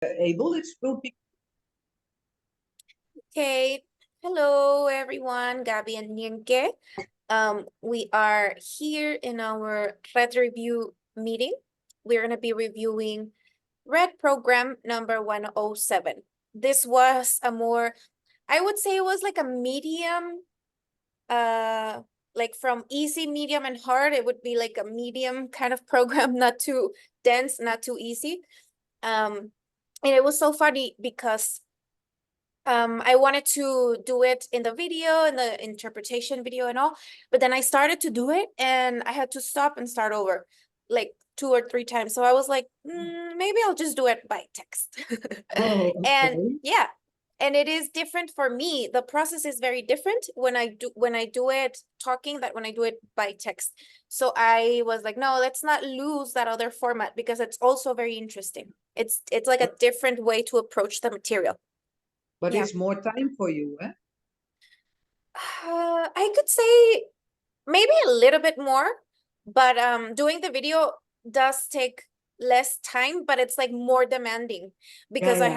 able, it will be. Okay, hello everyone, Gabby and Nienke. We are here in our Red Review meeting. We're going to be reviewing Red Program number 107. This was a more, I would say it was like a medium, like from easy, medium, and hard. It would be like a medium kind of program, not too dense, not too easy. And it was so funny because I wanted to do it in the video, in the interpretation video and all, but then I started to do it and I had to stop and start over like 2 or 3 times. So I was like, maybe I'll just do it by text. Oh, And okay. yeah, and it is different for me. The process is very different when I do it talking that when I do it by text. So I was like, no, let's not lose that other format because it's also very interesting. It's like a But, different way to approach the material. but Yeah. it's more time for you, eh? I could say maybe a little bit more, but doing the video does take less time, but it's like more demanding Yeah, because yeah, I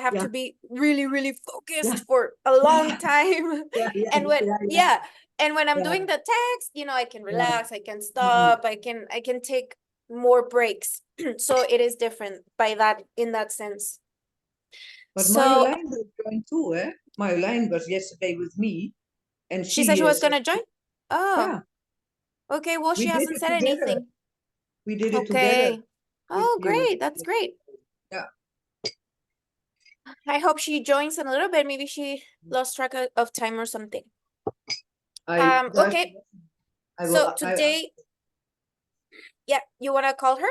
have yeah, to be really, really yeah, focused for a long yeah, time. yeah, yeah, And when yeah, yeah, yeah, and when I'm yeah, doing the text, I can yeah. relax, I can Mm. stop, I can take more breaks. So it is different by that in that sense. But So Marjolein will join too, eh? Marjolein was yesterday with me, and she said she she was said, gonna join. Oh, yeah, okay. Well, we she did hasn't it said together. anything. We did it together Okay. with Oh, you. great. That's great. Yeah, I hope she joins in a little bit. Maybe she lost track of time or something. I Okay. I will. So today, yeah, you want to call her?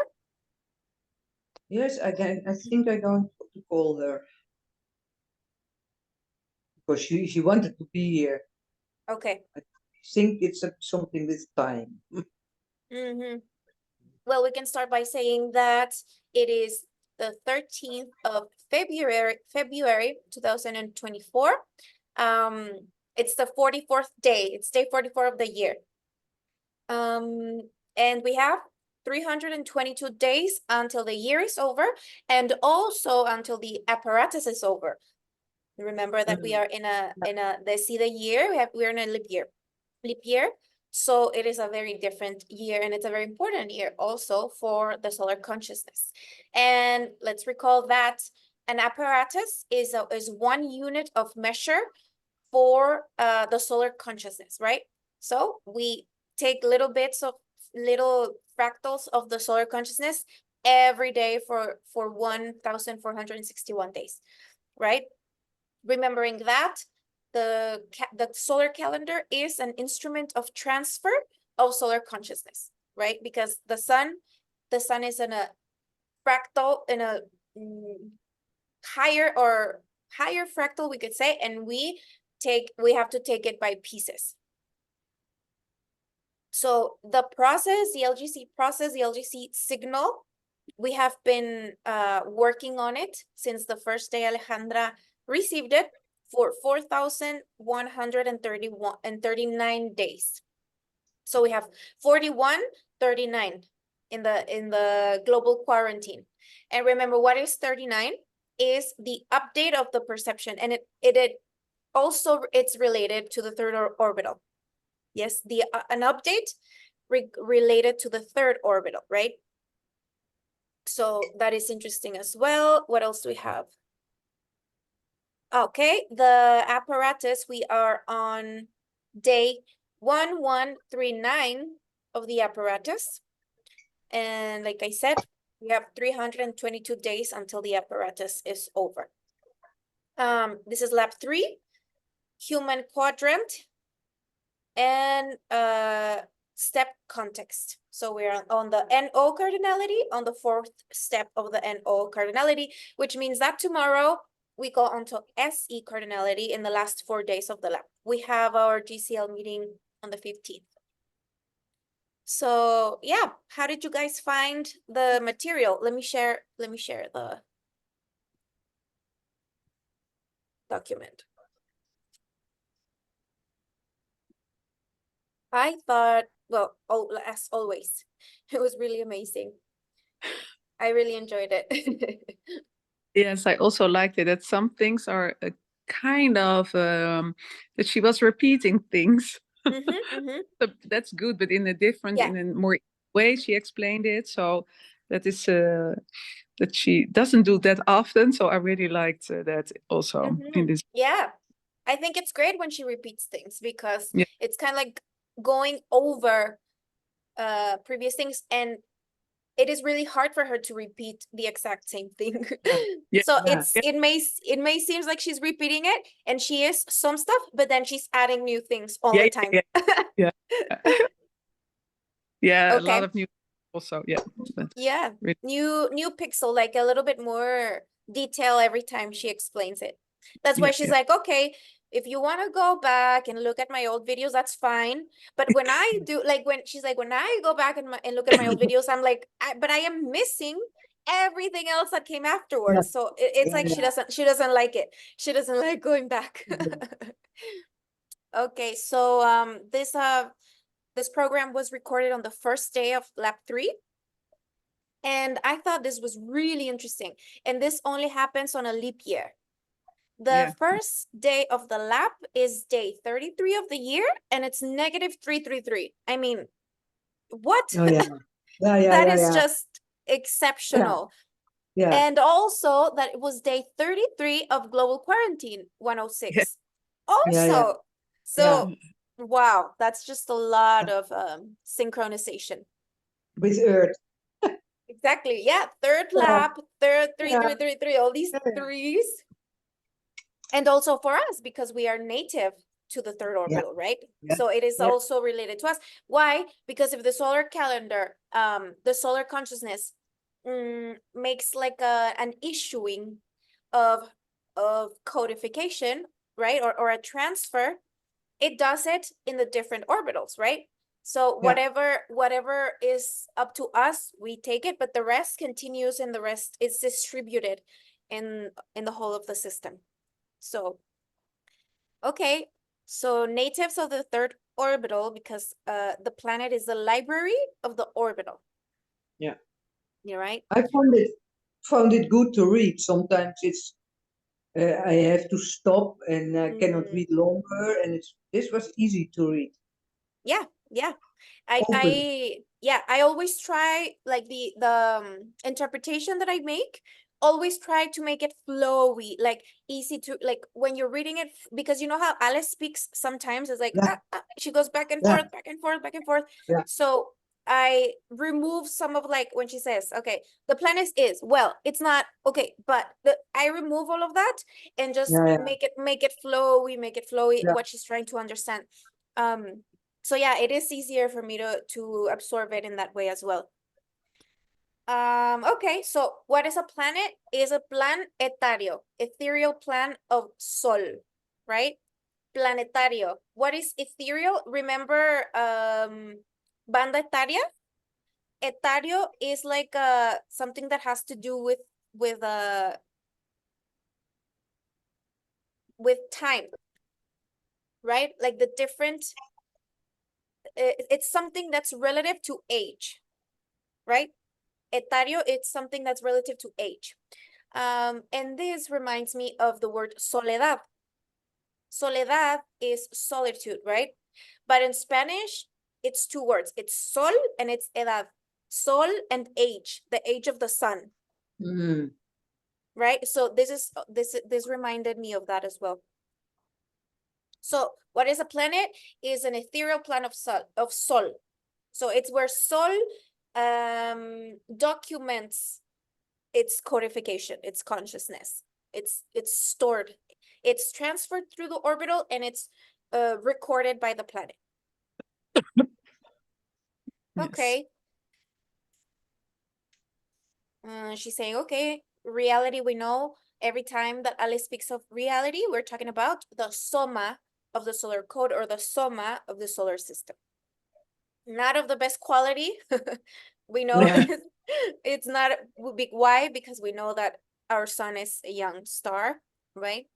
Yes, I can. I think I'm going to call her because she wanted to be here. Okay. I think it's something with time. Mm-hmm. Well, we can start by saying that it is the 13th of February 2024. Um, it's the 44th day. It's day 44 of the year. And we have 322 days until the year is over and also until the apparatus is over. Remember that we Mm. are they see the year, we're in a leap year. So it is a very different year and it's a very important year also for the solar consciousness. And let's recall that an apparatus is one unit of measure for the solar consciousness, right? So we take little fractals of the solar consciousness every day for 1,461 days, right? Remembering that the solar calendar is an instrument of transfer of solar consciousness, right? Because the sun is in a fractal, in a higher fractal, we could say, and we have to take it by pieces. So the process, the LGC process, the LGC signal, we have been working on it since the first day Alejandra received it for 4,131 and 39 days. So we have 41, 39 in the global quarantine. And remember, what is 39? Is the update of the perception, and it also it's related to the third orbital. Yes, an update related to the third orbital, right? So that is interesting as well. What else do we have? Okay, the apparatus, we are on day 1139 of the apparatus. And like I said, we have 322 days until the apparatus is over. This is lab 3, human quadrant, and step context. So we're on the NO cardinality, on the 4th step of the NO cardinality, which means that tomorrow we go on to SE cardinality in the last 4 days of the lab. We have our GCL meeting on the 15th. So yeah, how did you guys find the material? Let me share the document. I thought, well, as always, it was really amazing. I really enjoyed it. Yes, I also liked it that some things are kind of that she was repeating things. That's good, but in a different, Yeah. in a more way she explained it. So that is that she doesn't do that often. So I really liked that also in this. Yeah. I think it's great when she repeats things because Yeah, it's kind of like going over previous things, and it is really hard for her to repeat the exact same thing. yeah, So Yeah. it may seem like she's repeating it, and she is some stuff, but then she's adding new things all yeah, the time. yeah, yeah. Yeah, a lot Okay. of new also. Yeah, that's Yeah. really, New pixel, like a little bit more detail every time she explains it. That's why yeah, she's yeah. like, okay, if you want to go back and look at my old videos, that's fine. But when I do, like when she's like, when I go back and look at my old videos, I'm like, but I am missing everything else that came afterwards. So it's like she doesn't like it. She doesn't like going back. Okay, so this program was recorded on the first day of lab 3. And I thought this was really interesting. And this only happens on a leap year. The Yeah. first day of the lap is day 33 of the year, and it's negative 333. I mean, what? Oh, yeah. Yeah, yeah, That yeah, is yeah. just exceptional. Yeah. And also that it was day 33 of global quarantine Yeah. 106. Yeah, yeah. Also, Yeah. so wow, that's just a lot of synchronization. With Earth. Exactly. Yeah. Third Yeah. lap, third, three, Yeah. three, three, three, all these Yeah, yeah. threes. And also for us, because we are native to the third Yeah. orbital, right? Yeah. So it is Yeah. also related to us. Why? Because if the solar calendar, the solar consciousness makes like an issuing of codification, right? Or a transfer, it does it in the different orbitals, right? So Yeah. whatever is up to us, we take it, but the rest continues and the rest is distributed in the whole of the system. So, okay. So natives of the third orbital, because the planet is the library of the orbital. Yeah. You're right? I found it good to read. Sometimes it's I have to stop and I cannot read longer, and this was easy to read. Yeah, yeah. Open. I always try like the interpretation that I make, always try to make it flowy, like easy to like when you're reading it, because you know how Alice speaks sometimes, it's like Yeah. she goes back and Yeah. forth, back and forth, back and forth. Yeah. So I remove some of like when she says, okay, the planet is, well, it's not okay, but I remove all of that and just Yeah. make it flowy, Yeah. what she's trying to understand. So yeah, it is easier for me to absorb it in that way as well. Okay, so what is a planet? Is a plan etario, ethereal plan of Sol, right? Planetario. What is ethereal? Remember banda etaria? Etario is like something that has to do with uh with time, right? Like the different it's something that's relative to age, right? Etario, it's something that's relative to age. And this reminds me of the word soledad. Soledad is solitude, right? But in Spanish, it's 2 words. It's sol and it's edad. Sol and age, the age of the sun, Mm. right? So this reminded me of that as well. So what is a planet? Is an ethereal plan of Sol. So it's where Sol documents its codification, its consciousness. It's stored. It's transferred through the orbital and it's recorded by the planet. Yes. Okay. She's saying, okay, reality, we know every time that Alice speaks of reality, we're talking about the soma of the solar code or the soma of the solar system. Not of the best quality. We know Yeah. it's not big. Why? Because we know that our sun is a young star, right?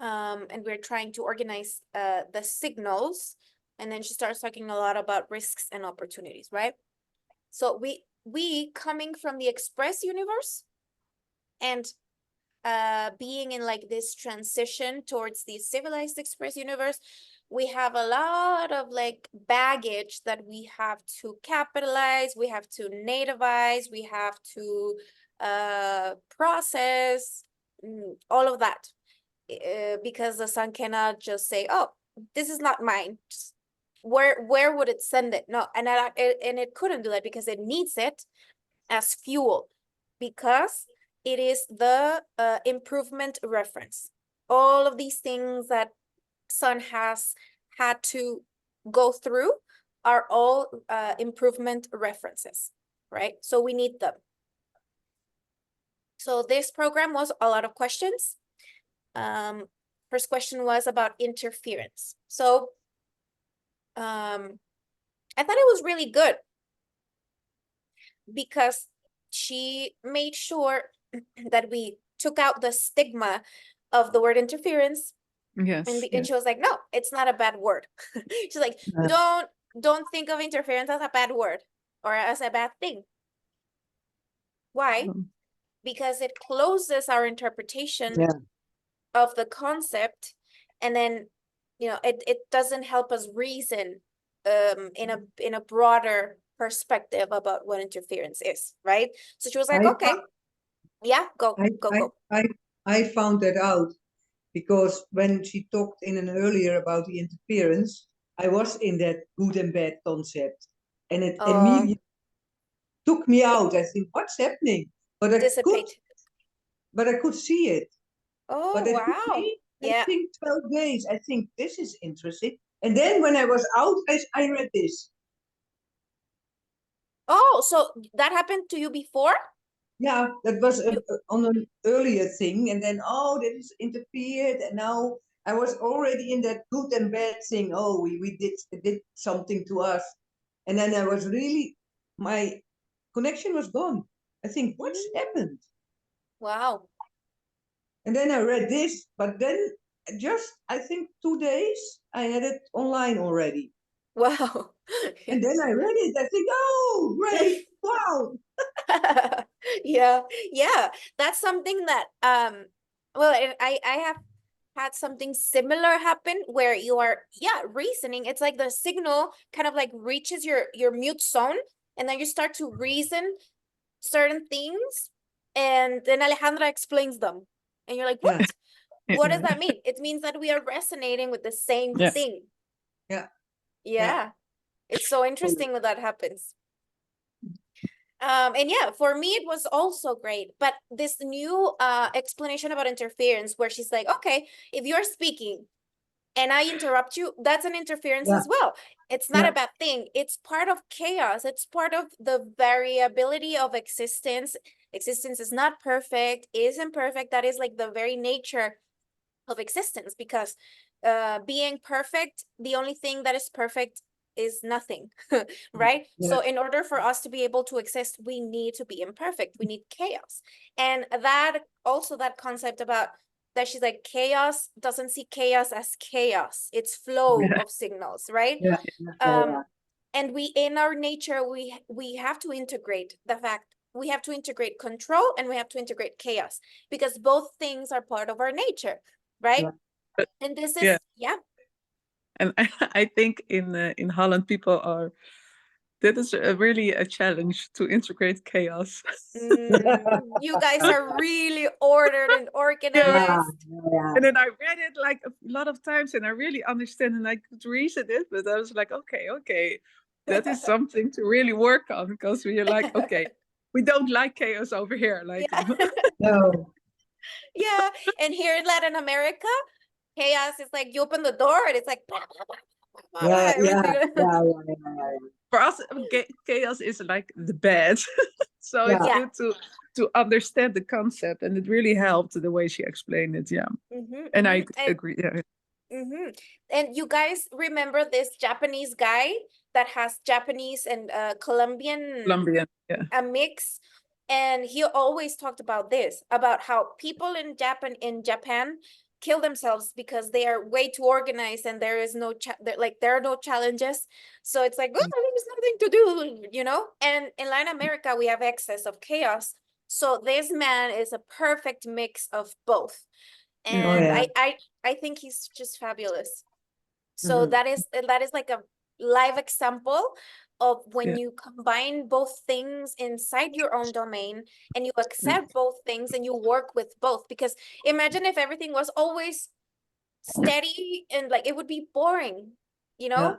And we're trying to organize the signals. And then she starts talking a lot about risks and opportunities, right? So we coming from the express universe, And being in like this transition towards the civilized express universe, we have a lot of like baggage that we have to capitalize, we have to nativize, we have to process, all of that, because the sun cannot just say, oh, this is not mine. Just where would it send it? No, and it couldn't do that because it needs it as fuel, because it is the improvement reference. All of these things that sun has had to go through are all improvement references, right? So we need them. So this program was a lot of questions. First question was about interference. So I thought it was really good because she made sure that we took out the stigma of the word interference. Yes. And she was like, no, it's not a bad word. She's like, don't think of interference as a bad word or as a bad thing. Why? Because it closes our interpretation of the concept, and then, you know, it doesn't help us reason in a broader perspective about what interference is, right? So she was like, okay, yeah, go. I found that out because when she talked in an earlier about the interference, I was in that good and bad concept, and it immediately took me out. I think, what's happening? But I could see it. Oh, but it wow. took me, Yeah. I think 12 days. I think this is interesting. And then when I was out, I read this. Oh, so that happened to you before? Yeah, that was on an earlier thing. And then, oh, that is interfered. And now I was already in that good and bad thing. Oh, we did something to us. And then I was really, my connection was gone. I think, what's happened? Wow. And then I read this, but then just, I think 2 days, I had it online already. Wow. And then I read it. I think, oh, great. Wow. Yeah. That's something that, well, I have had something similar happen where you are, reasoning. It's like the signal kind of like reaches your mute zone, and then you start to reason certain things, and then Alejandra explains them. And you're like, what? Yeah. What does that mean? It means that we are resonating with the same thing. Yeah. It's so interesting when that happens. And for me, it was also great. But this new explanation about interference, where she's like, okay, if you're speaking and I interrupt you, that's an interference as well. It's not a bad thing. It's part of chaos. It's part of the variability of existence. Existence is not perfect, is imperfect. That is like the very nature of existence, because being perfect, the only thing that is perfect is nothing, right? So in order for us to be able to exist, we need to be imperfect. We need chaos. And that also, that concept about that, she's like, chaos doesn't see chaos as chaos. It's flow of signals, right? And we, in our nature, we have to integrate the fact, we have to integrate control and we have to integrate chaos, because both things are part of our nature, right? And this is, And I think in Holland, people are, that is really a challenge to integrate chaos. You guys are really ordered and organized. And then I read it like a lot of times and I really understand and I could reason it, but I was like, okay, that is something to really work on, because we are like, okay, we don't like chaos over here. Like, No. Yeah, and here in Latin America, chaos is like, you open the door and it's like, for us, chaos is like the bad. So it's good to understand the concept, and it really helped the way she explained it. And I agree. And you guys remember this Japanese guy that has Japanese and Colombian a mix, and he always talked about this, about how people in Japan kill themselves because they are way too organized and there is no there are no challenges. So it's like, oh, there's nothing to do, you know? And in Latin America, we have excess of chaos. So this man is a perfect mix of both. And yeah. I think he's just fabulous. So Mhm. that is like a live example of when Yeah. you combine both things inside your own domain and you accept both things and you work with both. Because imagine if everything was always steady and like it would be boring, you know?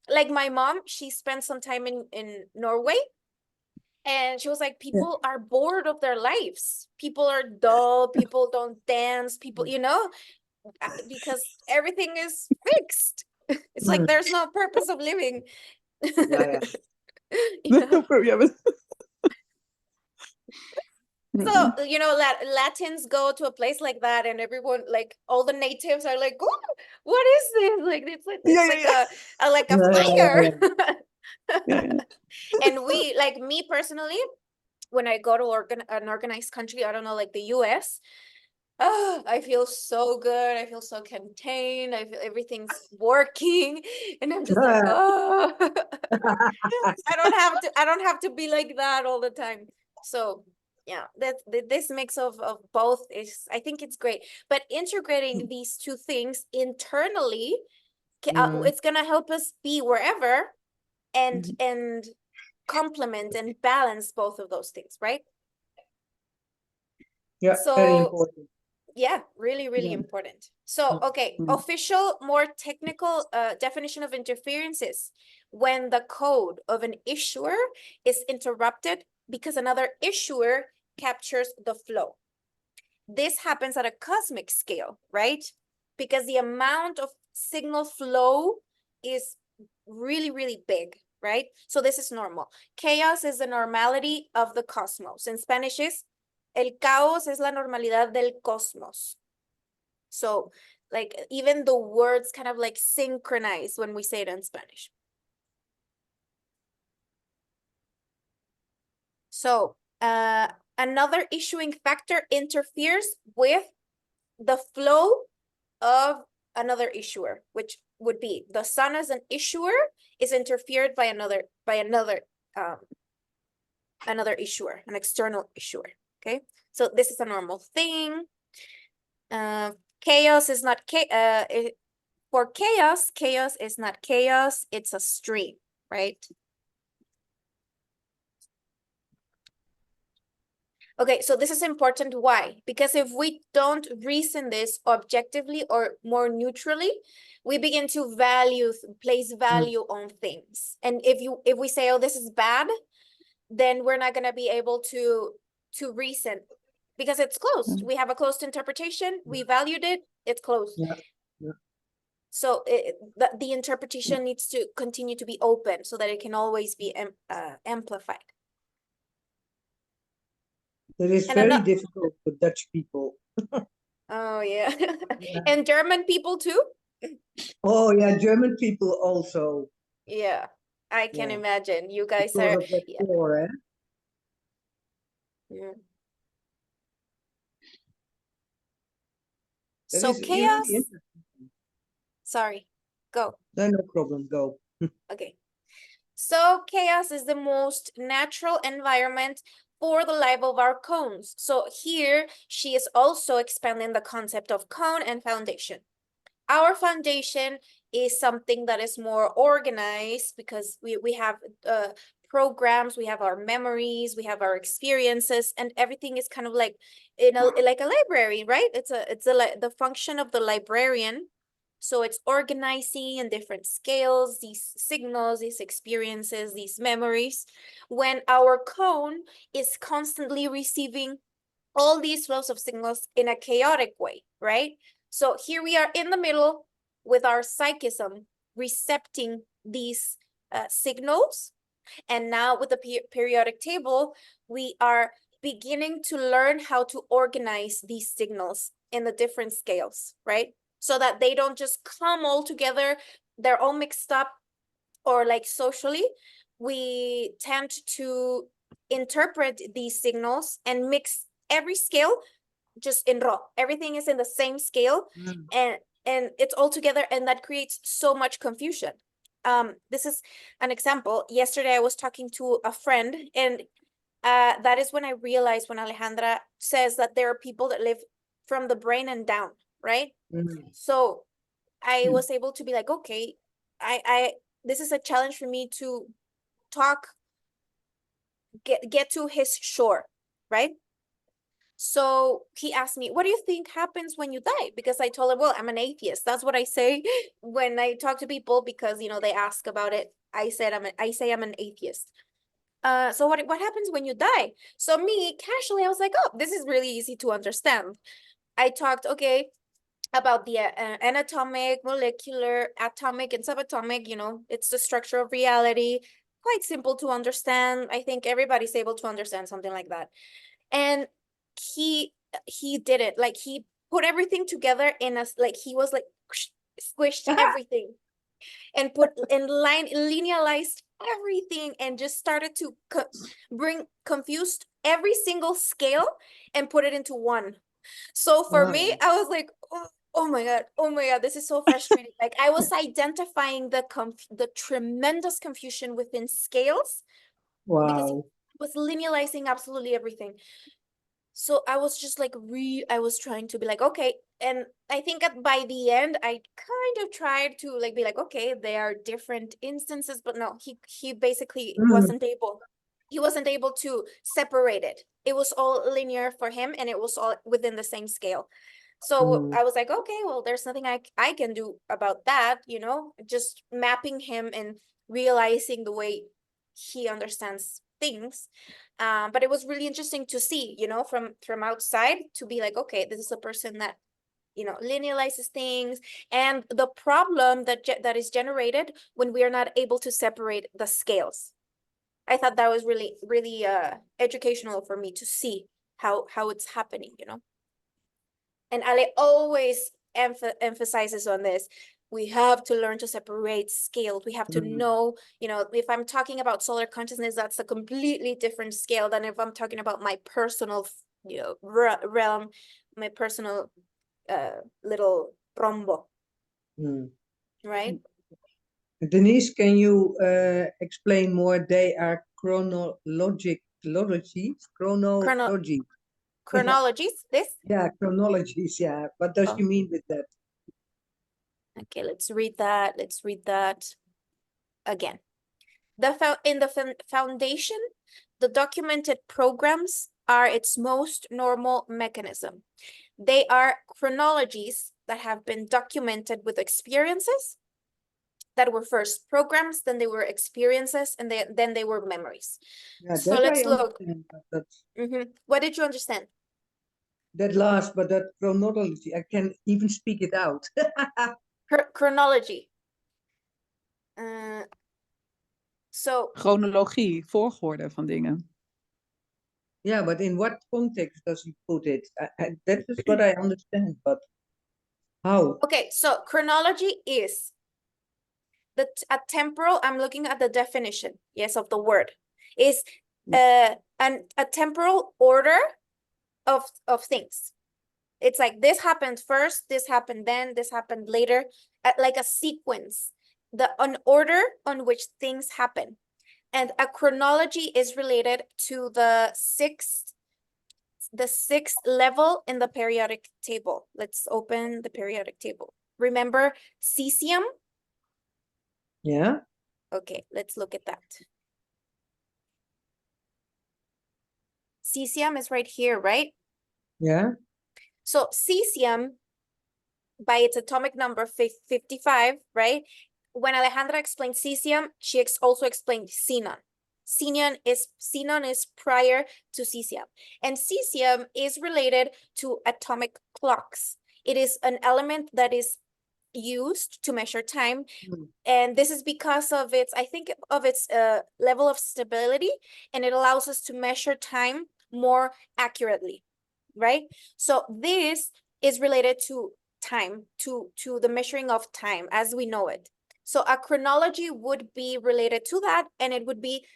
Like my mom, she spent some time in Norway, and she was like, Yeah. people are bored of their lives. People are dull, people don't dance, people, you know, because everything is fixed. It's like Mm. there's no purpose of living. Yeah, You know? Yeah, but So, you know, Latins go to a place like that and everyone, like all the natives are like, oh, what is this? Like it's yeah, like yeah, a yeah, fire. yeah, yeah. And we, like me personally, when I go to an organized country, I don't know, like the US, oh, I feel so good. I feel so contained. I feel everything's working. And I'm just like, yeah. oh, I don't have to be like that all the time. So yeah, this mix of both is, I think it's great. But integrating these two things internally, Mm. it's gonna help us be wherever and Mhm. and complement and balance both of those things, right? Yeah, very So important. yeah, really, really Yeah. important. So, okay, Mm. official, more technical definition of interference is when the code of an issuer is interrupted because another issuer captures the flow. This happens at a cosmic scale, right? Because the amount of signal flow is really, really big, right? So this is normal. Chaos is the normality of the cosmos. In Spanish is el caos es la normalidad del cosmos. So like even the words kind of like synchronize when we say it in Spanish. So another issuing factor interferes with the flow of another issuer, which would be the sun as an issuer is interfered by another another issuer, an external issuer. Okay, so this is a normal thing. Chaos is not for chaos. Chaos is not chaos. It's a stream, right? Okay, so this is important. Why? Because if we don't reason this objectively or more neutrally, we begin to place value on things. And if we say, oh, this is bad, then we're not gonna be able to reason because it's closed. We have a closed interpretation, we valued it, it's closed. Yeah, yeah. So the interpretation needs to continue to be open so that it can always be amplified. It is And very another, difficult for Dutch people. oh yeah. Yeah. And German people too? Oh yeah, German people also. Yeah, I can Yeah. imagine. You guys Because are, of that yeah. war, eh? Yeah. That So is really chaos, interesting. sorry, go. No problem, go. Okay. So chaos is the most natural environment for the life of our cones. So here she is also expanding the concept of cone and foundation. Our foundation is something that is more organized because we have programs, we have our memories, we have our experiences, and everything is kind of like like a library, right? It's the function of the librarian. So it's organizing in different scales, these signals, these experiences, these memories. When our cone is constantly receiving all these flows of signals in a chaotic way, right? So here we are in the middle with our psychism recepting these signals. And now with the periodic table, we are beginning to learn how to organize these signals in the different scales, right? So that they don't just come all together, they're all mixed up, or like socially, we tend to interpret these signals and mix every scale just in raw. Everything is in the same scale and it's all together, and that creates so much confusion. This is an example. Yesterday I was talking to a friend, and that is when I realized when Alejandra says that there are people that live from the brain and down, right? So I was able to be like, okay, I this is a challenge for me to talk, get to his shore, right? So he asked me, what do you think happens when you die? Because I told him, well, I'm an atheist. That's what I say when I talk to people, because, you know, they ask about it. I say I'm an atheist. So what happens when you die? So me, casually, I was like, oh, this is really easy to understand. I talked, okay, about the anatomic, molecular, atomic, and subatomic, you know, it's the structure of reality. Quite simple to understand. I think everybody's able to understand something like that. And he did it. Like, he put everything together in a, like, he was like squished everything and put and linealized everything and just started to confused every single scale and put it into one. So for me, I was like, oh my God, this is so frustrating. Like, I was identifying the tremendous confusion within scales because he was linealizing absolutely everything. So I was just like, I was trying to be like, okay. And I think by the end, I kind of tried to like be like, okay, there are different instances, but no, he basically wasn't able. He wasn't able to separate it. It was all linear for him, and it was all within the same scale. So I was like, okay, well, there's nothing I can do about that, you know, just mapping him and realizing the way he understands things. But it was really interesting to see, you know, from outside, to be like, okay, this is a person that, you know, linealizes things, and the problem that is generated when we are not able to separate the scales. I thought that was really, really educational for me to see how it's happening, you know. And Ale always emphasizes on this. We have to learn to separate scales. We have to know, you know, if I'm talking about solar consciousness, that's a completely different scale than if I'm talking about my personal, you know, realm, my personal little rombo, right? Denise, can you explain more? They are chronologies. Chronologies, this? Yeah, chronologies, yeah. What does she mean with that? Okay, let's read that. Let's read that again. In the foundation, the documented programs are its most normal mechanism. They are chronologies that have been documented with experiences that were first programs, then they were experiences, and then they were memories. Yeah, so that let's I look. understand, What did you understand? that last, but that chronology, I can even speak it out. Chronology. So Chronologie, volgorde van dingen. Yeah, but in what context does he put it? That is what I understand, but how? okay, so chronology is a temporal, I'm looking at the definition, yes, of the word, is a temporal order of things. It's like this happened first, this happened then, this happened later, like a sequence, an order on which things happen. And a chronology is related to the sixth level in the periodic table. Let's open the periodic table. Remember cesium? Yeah. Okay, let's look at that. Cesium is right here, right? Yeah. So cesium, by its atomic number 55, right? When Alejandra explained cesium, she also explained xenon. Xenon is prior to cesium. And cesium is related to atomic clocks. It is an element that is used to measure time. And this is because of its, I think, of its level of stability, and it allows us to measure time more accurately, right? So this is related to time, to the measuring of time as we know it. So a chronology would be related to that, and it would be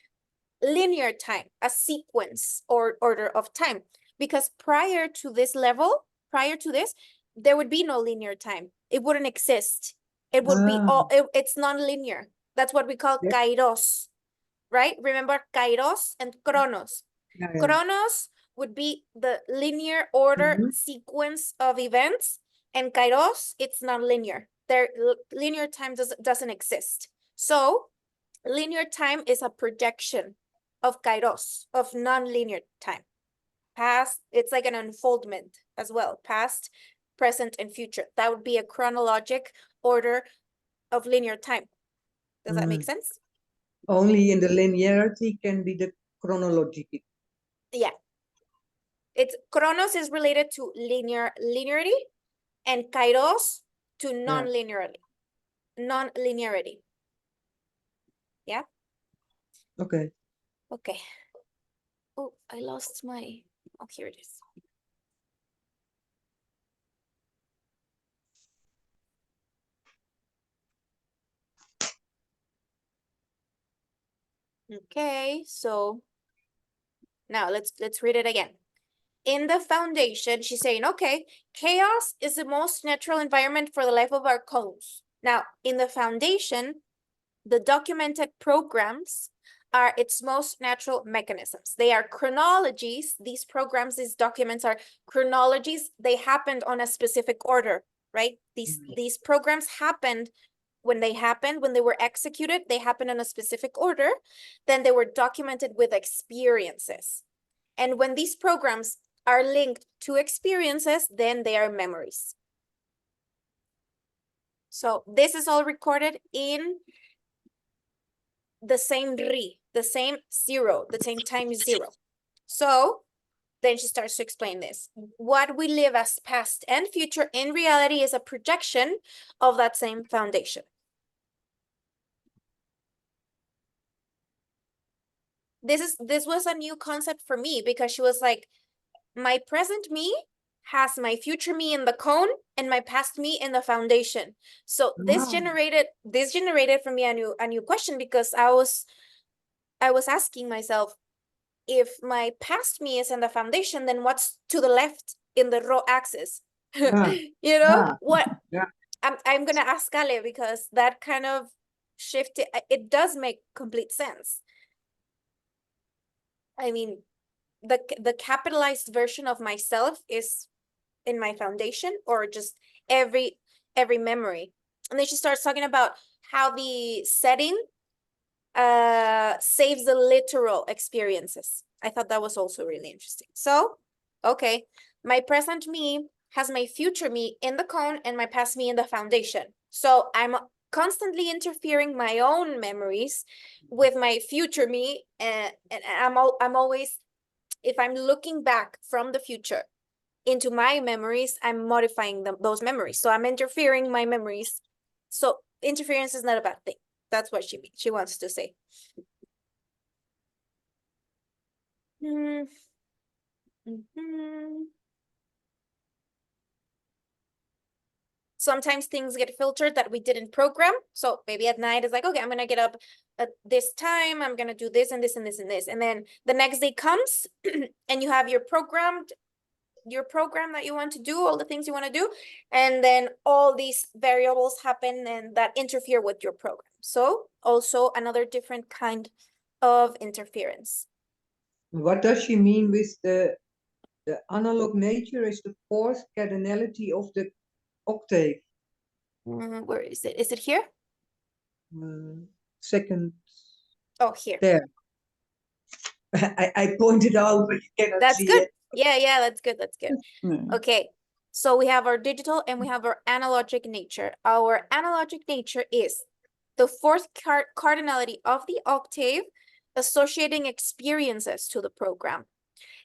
linear time, a sequence or order of time, because prior to this level, prior to this, there would be no linear time. It wouldn't exist. It would be all, it's non-linear. That's what we call kairos, right? Remember kairos and chronos. Yeah, yeah. Chronos would be the linear order sequence of events, and kairos, it's non-linear. Linear time doesn't exist. So linear time is a projection of kairos, of non-linear time. Past, it's like an unfoldment as well. Past, present, and future. That would be a chronologic order of linear time. Does that make sense? Only in the linearity can be the chronological. Yeah. It's chronos is related to linearity, and kairos to non-linearity. Non-linearity. Yeah. Okay. Okay. Oh, I lost my. Oh, here it is. Okay, so now let's read it again. In the foundation, she's saying, okay, chaos is the most natural environment for the life of our cones. Now, in the foundation, the documented programs are its most natural mechanisms. They are chronologies. These programs, these documents are chronologies. They happened on a specific order, right? These programs happened when they were executed, they happened in a specific order. Then they were documented with experiences. And when these programs are linked to experiences, then they are memories. So this is all recorded in the same the same zero, the same time zero. So then she starts to explain this. What we live as past and future in reality is a projection of that same foundation. This was a new concept for me, because she was like, my present me has my future me in the cone and my past me in the foundation. So this generated for me a new question, because I was asking myself, if my past me is in the foundation, then what's to the left in the raw axis? You know what? Yeah. I'm gonna ask Ale, because that kind of shift, it does make complete sense. I mean, the capitalized version of myself is in my foundation, or just every memory. And then she starts talking about how the setting saves the literal experiences. I thought that was also really interesting. So, okay, my present me has my future me in the cone and my past me in the foundation. So I'm constantly interfering my own memories with my future me, and I'm always, if I'm looking back from the future into my memories, I'm modifying those memories. So I'm interfering my memories. So interference is not a bad thing. That's what she wants to say. Sometimes things get filtered that we didn't program. So maybe at night it's like, okay, I'm gonna get up at this time, I'm gonna do this and this and this and this. And then the next day comes and you have your program that you want to do, all the things you want to do, and then all these variables happen and that interfere with your program. So also another different kind of interference. What does she mean with the analog nature is the fourth cardinality of the octave? Where is it? Is it here? Second. Oh, here. There. I pointed out, but you cannot That's see good. it. Yeah, that's good. That's good. Okay. So we have our digital and we have our analogic nature. Our analogic nature is the fourth cardinality of the octave, associating experiences to the program.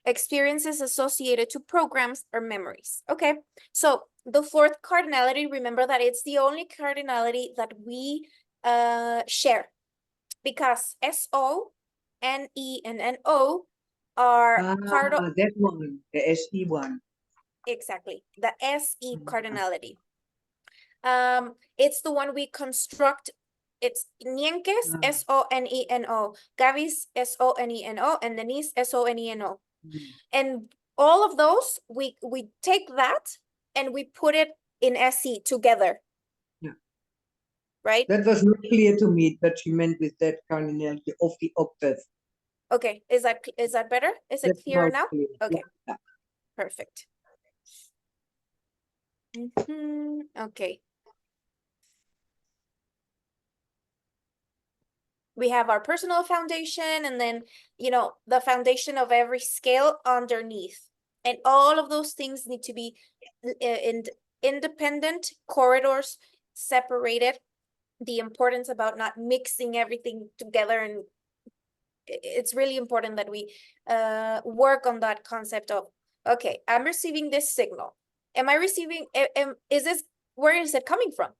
Experiences associated to programs or memories. Okay, so the fourth cardinality, remember that it's the only cardinality that we share, because SO, NE, and NO are part of that one, the SE one. Exactly, the SE cardinality. It's the one we construct. It's Nienke's SONENO, Gaby's SONENO, and Denise SONENO. And all of those, we take that and we put it in SE together. Yeah. Right? That was not clear to me, but she meant with that cardinality of the octave. Okay, is that better? Is it That's clearer now now? clear. Okay, Yeah. perfect. Okay. We have our personal foundation, and then, you know, the foundation of every scale underneath. And all of those things need to be in independent corridors, separated. The importance about not mixing everything together, and it's really important that we work on that concept of, okay, I'm receiving this signal. Am I receiving, is this, where is it coming from?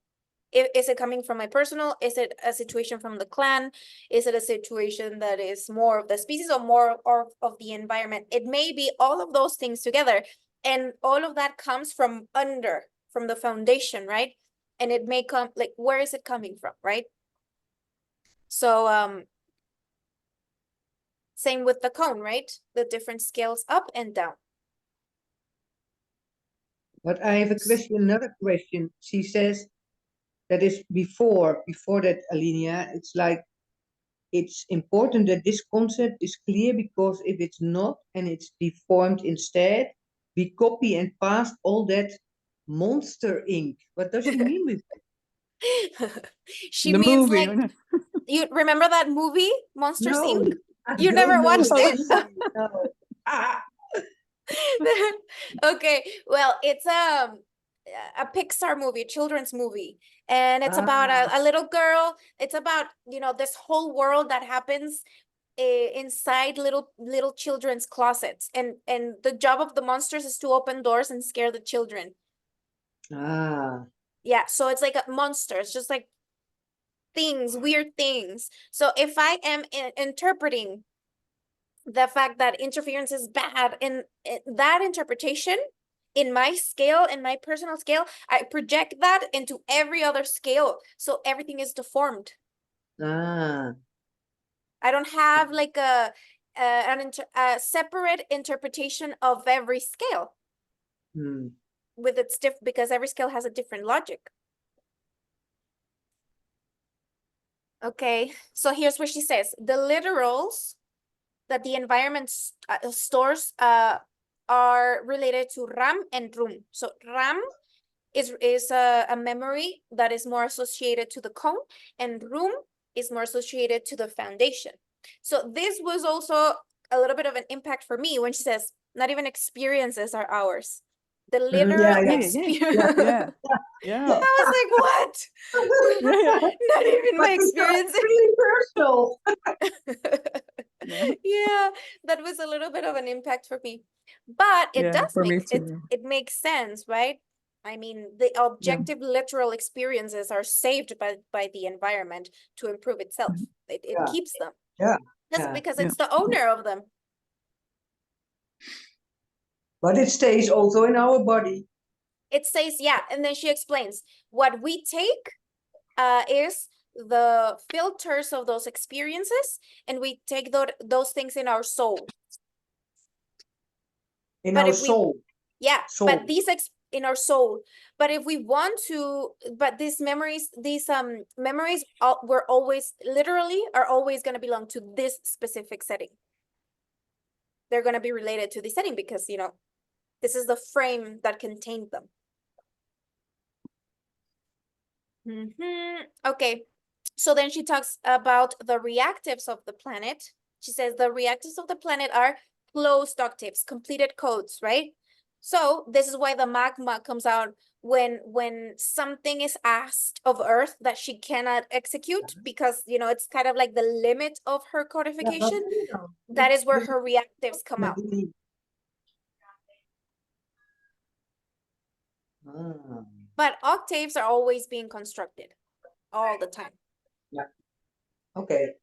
Is it coming from my personal? Is it a situation from the clan? Is it a situation that is more of the species or more of the environment? It may be all of those things together. And all of that comes from the foundation, right? And it may come, like, where is it coming from, right? So same with the cone, right? The different scales up and down. But I have a question, another question. She says that is before that, Alinea, it's like, it's important that this concept is clear, because if it's not and it's deformed instead, we copy and paste all that monster ink. What does she mean with that? She The means movie. like, you remember that movie, Monsters No, Inc.? I You don't never know watched the it? movie, no. Ah, Okay, well, it's a Pixar movie, a children's movie, and it's about a little girl. It's about, you know, this whole world that happens inside little children's closets, and the job of the monsters is to open doors and scare the children. ah, Yeah, so it's like monsters, just like things, weird things. So if I am interpreting the fact that interference is bad, in that interpretation, in my scale, in my personal scale, I project that into every other scale, so everything is deformed. ah. I don't have like a separate interpretation of every scale Hmm. with its because every scale has a different logic. Okay, so here's what she says: the literals that the environment stores are related to RAM and ROM. So RAM is a memory that is more associated to the cone, and ROM is more associated to the foundation. So this was also a little bit of an impact for me when she says, not even experiences are ours. The literal Yeah, experience. Yeah. Yeah. I was like, what? Yeah. Not even but my it's experiences. really personal. Yeah. Yeah, that was a little bit of an impact for me, but it Yeah, does for me make it too. it makes sense, right? I mean, the objective literal experiences are saved by the environment to improve itself. It Yeah, keeps them. yeah, That's yeah. because Yeah. it's the owner of them. But it stays also in our body. It says, yeah, and then she explains what we take is the filters of those experiences, and we take those things in our soul. In But our if we, soul. yeah, Soul. but these in our soul. But if we want to, but these memories were always literally are always going to belong to this specific setting. They're going to be related to the setting because, you know, this is the frame that contained them. Okay, so then she talks about the reactives of the planet. She says the reactives of the planet are closed octaves, completed codes, right? So this is why the magma comes out when something is asked of Earth that she cannot execute, because, you know, it's kind of like the limit of her codification. That is where her reactives come out. But octaves are always being constructed all the time. Ja. Oké.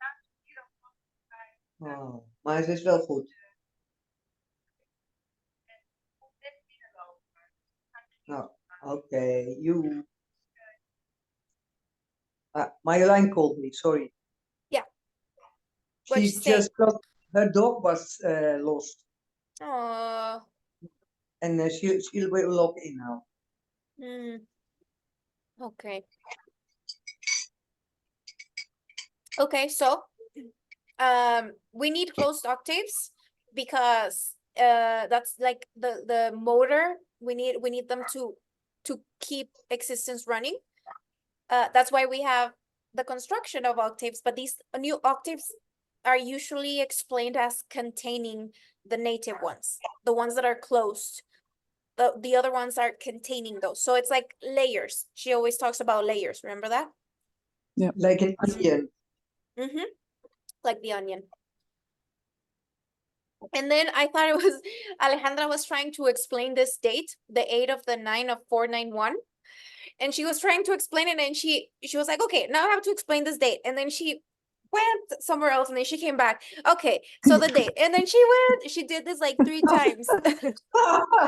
Oh, maar het is wel goed. Nou, oké. You. Marjolein called me, sorry. Yeah. She just got, her dog was lost. Oh. And she will log in now. Okay. Okay, so We need closed octaves because that's like the motor. We need them to keep existence running. That's why we have the construction of octaves, but these new octaves are usually explained as containing the native ones, the ones that are closed. The other ones are containing those. So it's like layers. She always talks about layers. Remember that? Yeah. Like an onion. Mm-hmm. Like the onion. And then I thought it was Alejandra was trying to explain this date, the 8 of the 9 of 491. And she was trying to explain it, and she was like, okay, now I have to explain this date. And then she went somewhere else, and then she came back. Okay, so the date. And then she did this like 3 times.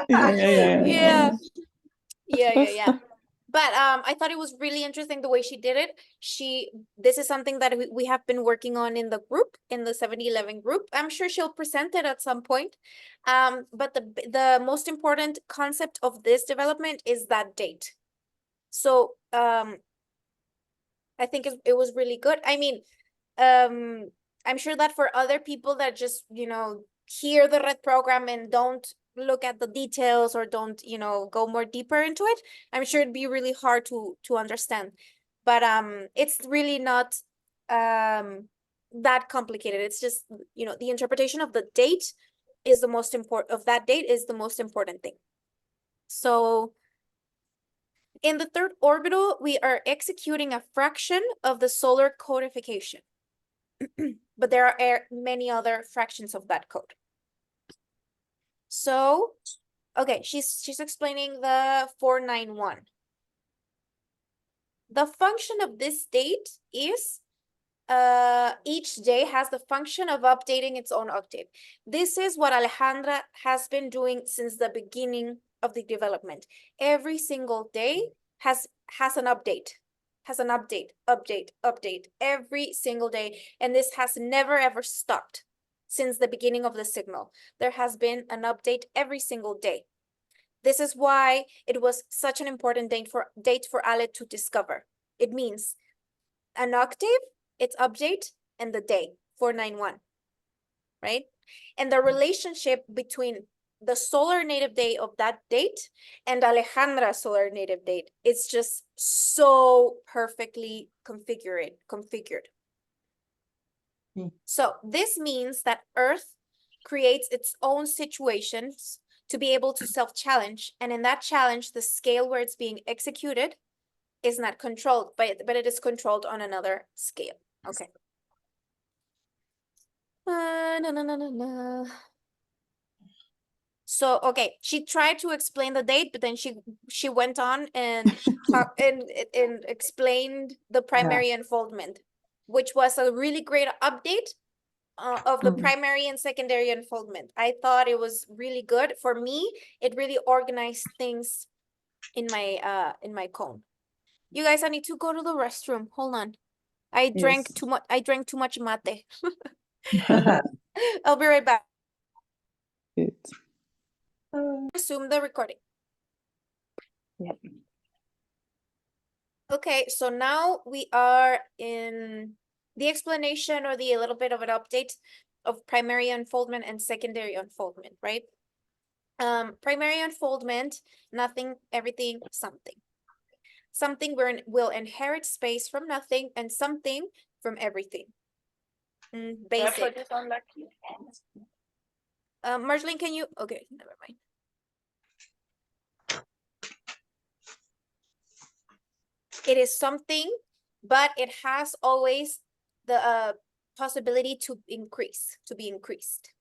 Yeah. But I thought it was really interesting the way she did it. This is something that we have been working on in the group, in the 7011 group. I'm sure she'll present it at some point. But the most important concept of this development is that date. So I think it was really good. I mean, I'm sure that for other people that just, hear the red program and don't look at the details or don't, go more deeper into it, I'm sure it'd be really hard to understand. But it's really not that complicated. It's just, the interpretation of the date is the most important, of that date is the most important thing. So in the third orbital, we are executing a fraction of the solar codification. But there are many other fractions of that code. So, okay, she's explaining the 491. The function of this date is each day has the function of updating its own octave. This is what Alejandra has been doing since the beginning of the development. Every single day has an update, update every single day. And this has never ever stopped since the beginning of the signal. There has been an update every single day. This is why it was such an important date for Ale to discover. It means an octave, its update, and the day, 491, right? And the relationship between the solar native day of that date and Alejandra's solar native date, it's just so perfectly configured. So this means that Earth creates its own situations to be able to self-challenge. And in that challenge, the scale where it's being executed is not controlled, but it is controlled on another scale. Okay. So, okay, she tried to explain the date, but then she went on and talked and explained the primary unfoldment, which was a really great update of the primary and secondary unfoldment. I thought it was really good. For me, it really organized things in my cone. You guys, I need to go to the restroom. Hold on. I drank too much mate. I'll be right back. Good. Resume the recording. Yeah. Okay, so now we are in the explanation or a little bit of an update of primary unfoldment and secondary unfoldment, right? Primary unfoldment, nothing, everything, something. Something will inherit space from nothing and something from everything. Basic. Marceline, can you? Okay, never mind. It is something, but it has always the possibility to increase, to be increased.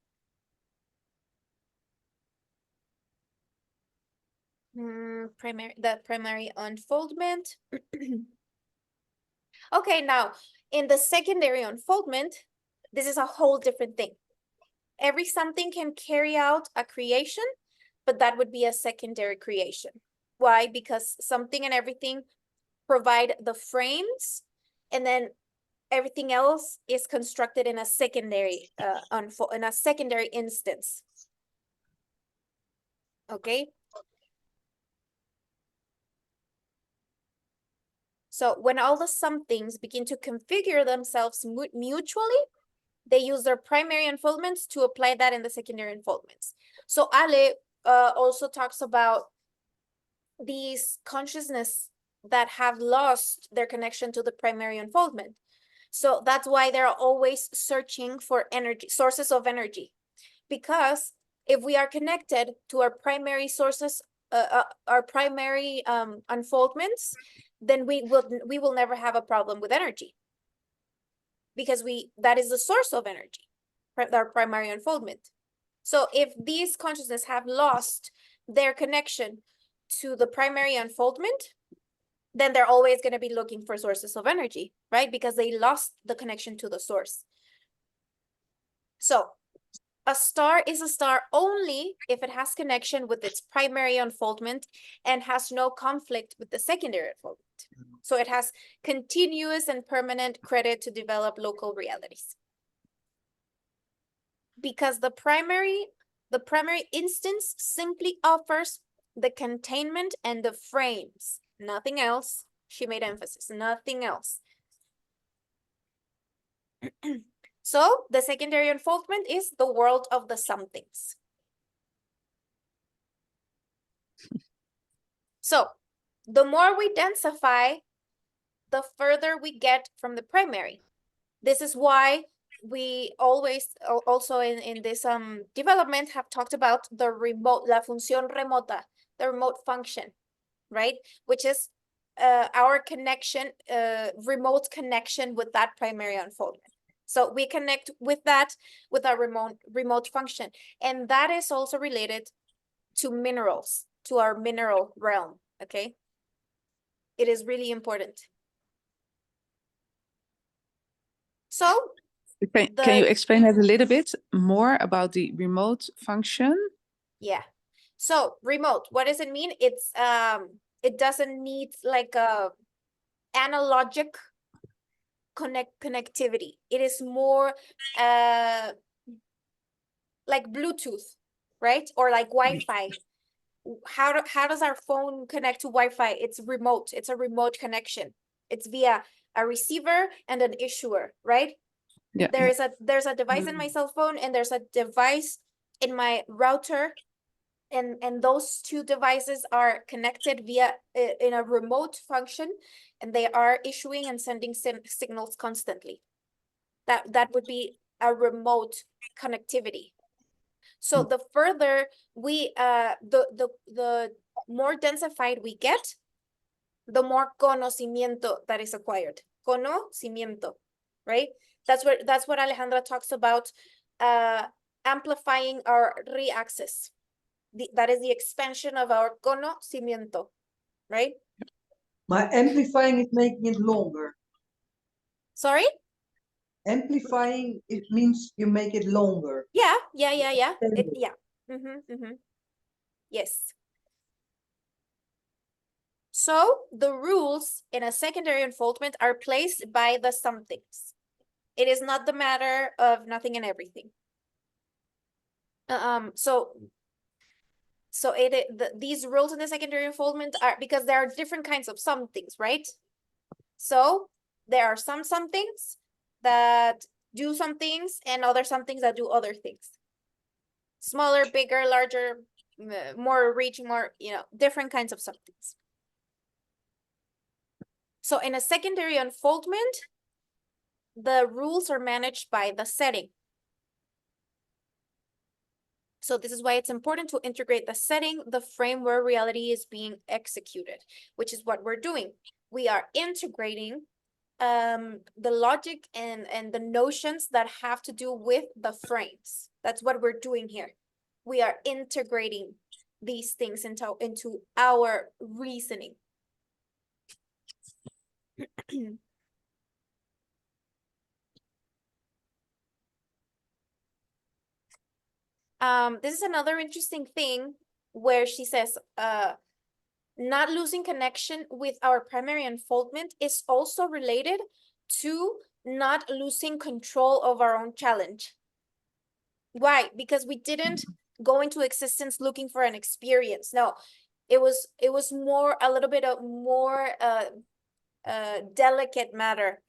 The primary unfoldment. Okay, now in the secondary unfoldment, this is a whole different thing. Every something can carry out a creation, but that would be a secondary creation. Why? Because something and everything provide the frames, and then everything else is constructed in a secondary instance. Okay. So when all the somethings begin to configure themselves mutually, they use their primary unfoldments to apply that in the secondary unfoldments. So Ale also talks about these consciousness that have lost their connection to the primary unfoldment. So that's why they're always searching for energy, sources of energy. Because if we are connected to our primary sources, our primary unfoldments, then we will never have a problem with energy. Because that is the source of energy, our primary unfoldment. So if these consciousness have lost their connection to the primary unfoldment, then they're always going to be looking for sources of energy, right? Because they lost the connection to the source. So a star is a star only if it has connection with its primary unfoldment and has no conflict with the secondary unfoldment. So it has continuous and permanent credit to develop local realities. Because the primary instance simply offers the containment and the frames, nothing else. She made emphasis, nothing else. So the secondary unfoldment is the world of the somethings. So the more we densify, the further we get from the primary. This is why we always also in this development have talked about the remote, la función remota, the remote function, right? Which is our connection, remote connection with that primary unfoldment. So we connect with that, with our remote function. And that is also related to minerals, to our mineral realm, okay? It is really important. So can you explain that a little bit more about the remote function? Yeah. So remote, what does it mean? It's it doesn't need like a analogic connectivity. It is more like Bluetooth, right? Or like Wi-Fi. How does our phone connect to Wi-Fi? It's remote. It's a remote connection. It's via a receiver and an issuer, right? Yeah. There's a device in my cell phone and there's a device in my router, and those two devices are connected via in a remote function, and they are issuing and sending signals constantly. That would be a remote connectivity. So the further we the more densified we get, the more conocimiento that is acquired. Conocimiento, right? That's what Alejandra talks about, amplifying our re-access. That is the expansion of our conocimiento, right? My amplifying is making it longer. Sorry? Amplifying, it means you make it longer. Yeah. Yes. So the rules in a secondary unfoldment are placed by the somethings. It is not the matter of nothing and everything. So these rules in the secondary unfoldment are because there are different kinds of somethings, right? So there are some somethings that do some things and other somethings that do other things. Smaller, bigger, larger, more reach, more, different kinds of somethings. So in a secondary unfoldment, the rules are managed by the setting. So this is why it's important to integrate the setting, the frame where reality is being executed, which is what we're doing. We are integrating the logic and the notions that have to do with the frames. That's what we're doing here. We are integrating these things into our reasoning. This is another interesting thing where she says, not losing connection with our primary unfoldment is also related to not losing control of our own challenge. Why? Because we didn't go into existence looking for an experience. No, it was more, a little bit of more delicate matter.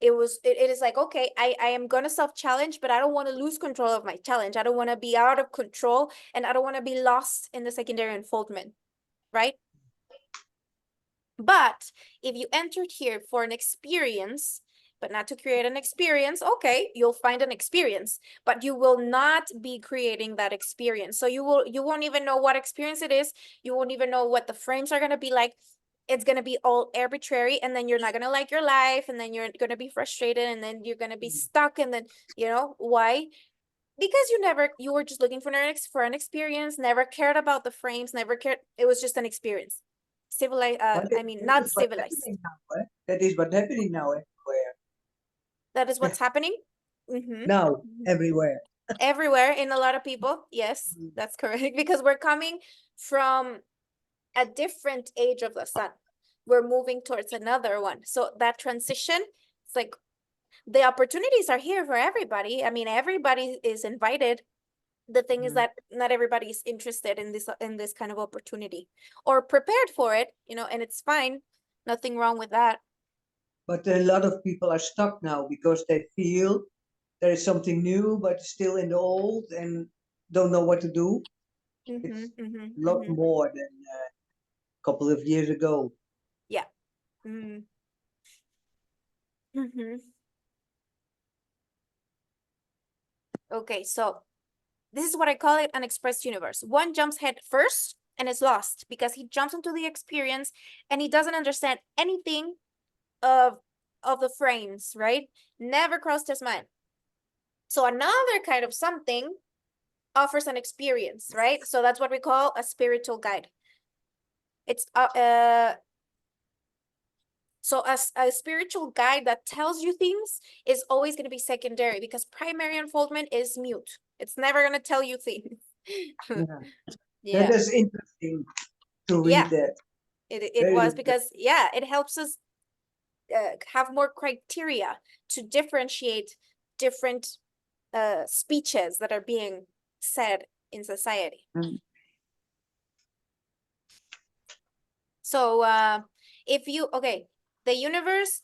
it is like, okay, I am gonna self-challenge, but I don't want to lose control of my challenge. I don't want to be out of control, and I don't want to be lost in the secondary unfoldment, right? But if you entered here for an experience, but not to create an experience, okay, you'll find an experience, but you will not be creating that experience. So you won't even know what experience it is. You won't even know what the frames are going to be like. It's going to be all arbitrary, and then you're not going to like your life, and then you're going to be frustrated, and then you're going to be stuck, and then, you know, why? Because you were just looking for an experience, never cared about the frames, never cared. It was just an experience. Civilized, I mean, not civilized. That is what's happening now everywhere. That is what's happening? Now, everywhere. Everywhere, in a lot of people. Yes, that's correct. Because we're coming from a different age of the sun. We're moving towards another one. So that transition, it's like the opportunities are here for everybody. I mean, everybody is invited. The thing is that not everybody is interested in this kind of opportunity or prepared for it, you know, and it's fine. Nothing wrong with that. But a lot of people are stuck now because they feel there is something new, but still in the old and don't know what to do. It's a lot more than a couple of years ago. Yeah. Okay, so this is what I call it, an express universe. One jumps head first and is lost because he jumps into the experience and he doesn't understand anything of the frames, right? Never crossed his mind. So another kind of something offers an experience, right? So that's what we call a spiritual guide. It's so a spiritual guide that tells you things is always going to be secondary, because primary unfoldment is mute. It's never going to tell you things. Yeah. That is interesting to read that. It was, because it helps us have more criteria to differentiate different speeches that are being said in society. So if you,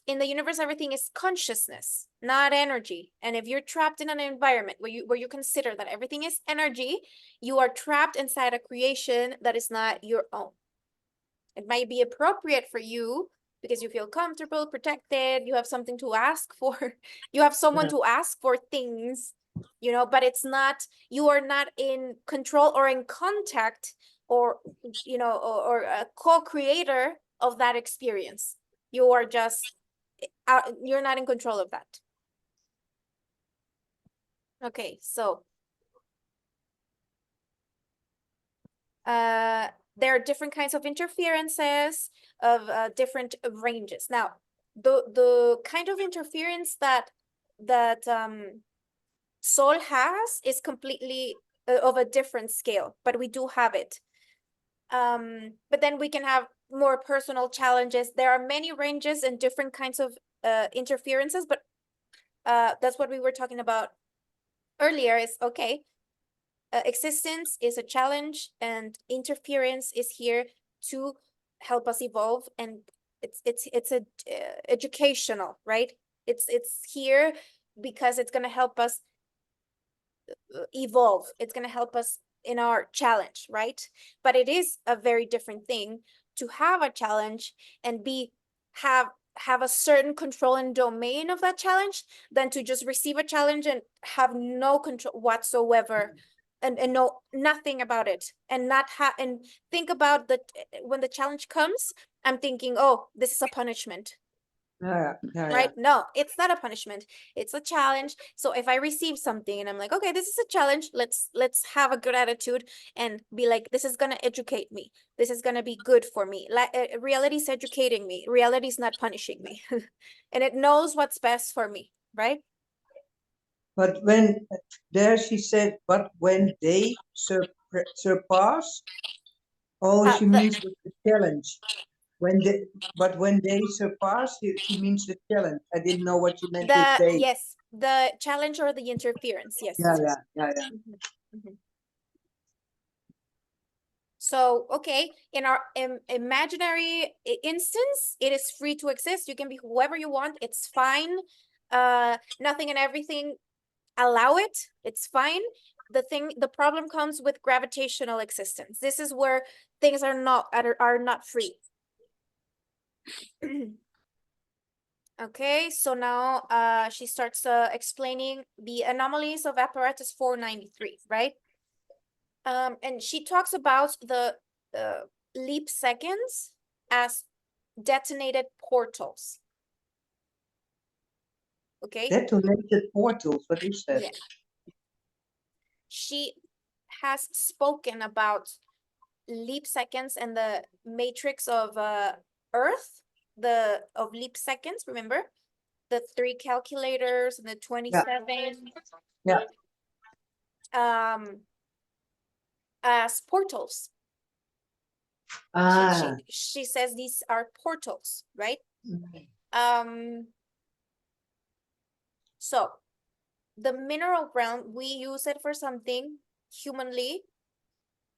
in the universe, everything is consciousness, not energy. And if you're trapped in an environment where you consider that everything is energy, you are trapped inside a creation that is not your own. It might be appropriate for you because you feel comfortable, protected, you have something to ask for, you have someone to ask for things, you know, but it's not, you are not in control or in contact or, you know, or a co-creator of that experience. You are just, you're not in control of that. Okay, so there are different kinds of interferences of different ranges. Now, the kind of interference that Sol has is completely of a different scale, but we do have it. But then we can have more personal challenges. There are many ranges and different kinds of interferences, but that's what we were talking about earlier. Is okay. Existence is a challenge, and interference is here to help us evolve, and it's a educational, right? It's here because it's going to help us evolve. It's going to help us in our challenge, right? But it is a very different thing to have a challenge and have a certain control and domain of that challenge than to just receive a challenge and have no control whatsoever and know nothing about it, and not and think about that when the challenge comes, I'm thinking, oh, this is a punishment. Right? No, it's not a punishment. It's a challenge. So if I receive something and I'm like, okay, this is a challenge, let's have a good attitude and be like, this is gonna educate me. This is gonna be good for me. Like reality is educating me. Reality is not punishing me, and it knows what's best for me, right? But when there she said, but when they surpass, she means the challenge. But when they surpass, she means the challenge. I didn't know what you meant with they. Yes, the challenge or the interference. Yes. Yeah. So, okay, in our imaginary instance, it is free to exist. You can be whoever you want. It's fine. Nothing and everything, allow it. It's fine. The problem comes with gravitational existence. This is where things are not free. Okay, so now she starts explaining the anomalies of apparatus 493, right? And she talks about the leap seconds as detonated portals. Okay. Detonated portals, what is that? Yeah. She has spoken about leap seconds and the matrix of Earth, of leap seconds, remember? The 3 calculators and the 27. Yeah. As portals. Ah. She says these are portals, right? So the mineral realm, we use it for something humanly,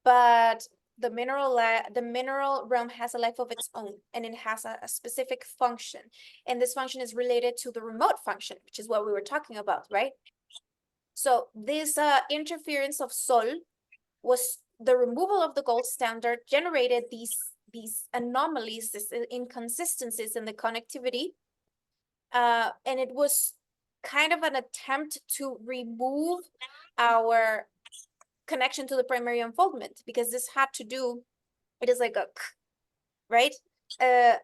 but the mineral realm has a life of its own, and it has a specific function, and this function is related to the remote function, which is what we were talking about, right? So this interference of Sol was the removal of the gold standard generated these anomalies, these inconsistencies in the connectivity, and it was kind of an attempt to remove our connection to the primary unfoldment, because this had to do, it is like a, right? A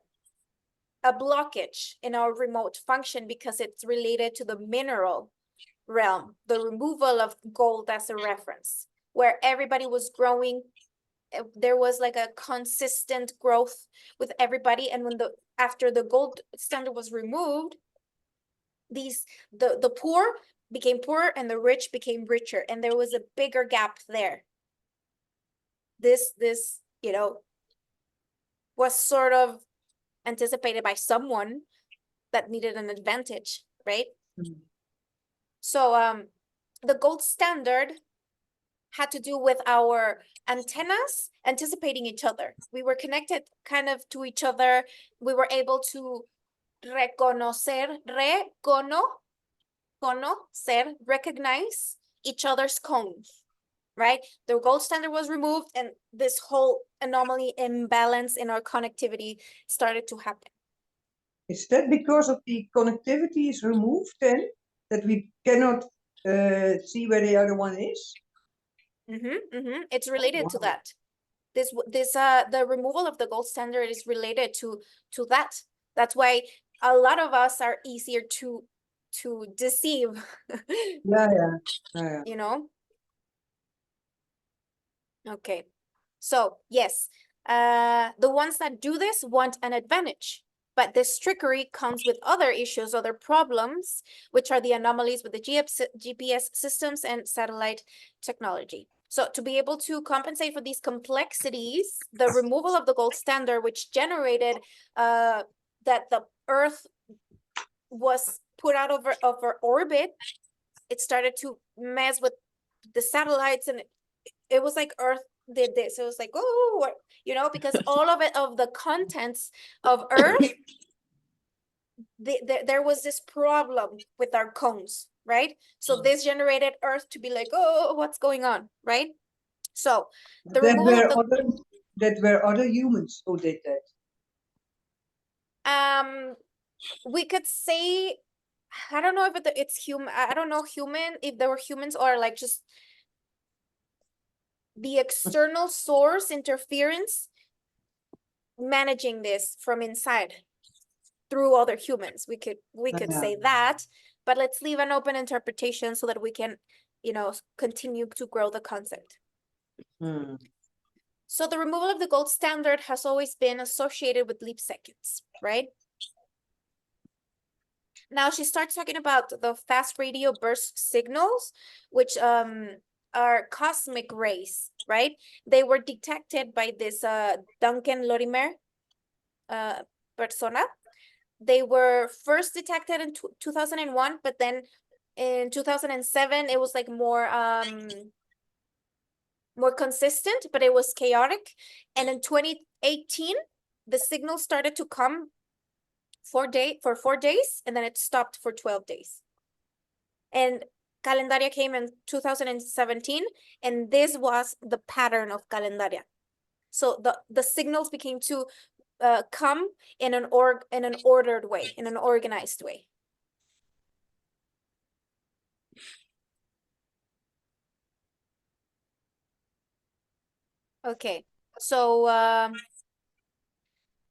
blockage in our remote function because it's related to the mineral realm, the removal of gold as a reference, where everybody was growing. There was like a consistent growth with everybody, and when after the gold standard was removed, the poor became poorer and the rich became richer, and there was a bigger gap there. This was sort of anticipated by someone that needed an advantage, right? So the gold standard had to do with our antennas anticipating each other. We were connected kind of to each other. We were able to recognize each other's cones, right? The gold standard was removed, and this whole anomaly imbalance in our connectivity started to happen. Is that because of the connectivity is removed then, that we cannot see where the other one is? It's related to that. The removal of the gold standard is related to that. That's why a lot of us are easier to deceive. Yeah. You know? Okay. So yes, the ones that do this want an advantage, but this trickery comes with other issues, other problems, which are the anomalies with the GPS systems and satellite technology. So to be able to compensate for these complexities, the removal of the gold standard, which generated that the Earth was put out of our orbit, it started to mess with the satellites, and it was like Earth did this. It was like, oh, because all of the contents of Earth, there was this problem with our cones, right? So this generated Earth to be like, oh, what's going on, right? So the removal of the... That were other humans who did that. We could say, I don't know if it's human. I don't know if there were humans or like just the external source interference managing this from inside through other humans. We could say that, but let's leave an open interpretation so that we can, continue to grow the concept. So the removal of the gold standard has always been associated with leap seconds, right? Now she starts talking about the fast radio burst signals, which are cosmic rays, right? They were detected by this Duncan Lorimer persona. They were first detected in 2001, but then in 2007 it was like more more consistent, but it was chaotic. And in 2018, the signal started to come for 4 days, and then it stopped for 12 days. And Calendaria came in 2017, and this was the pattern of Calendaria. So the signals became to come in an ordered way, in an organized way. Okay, so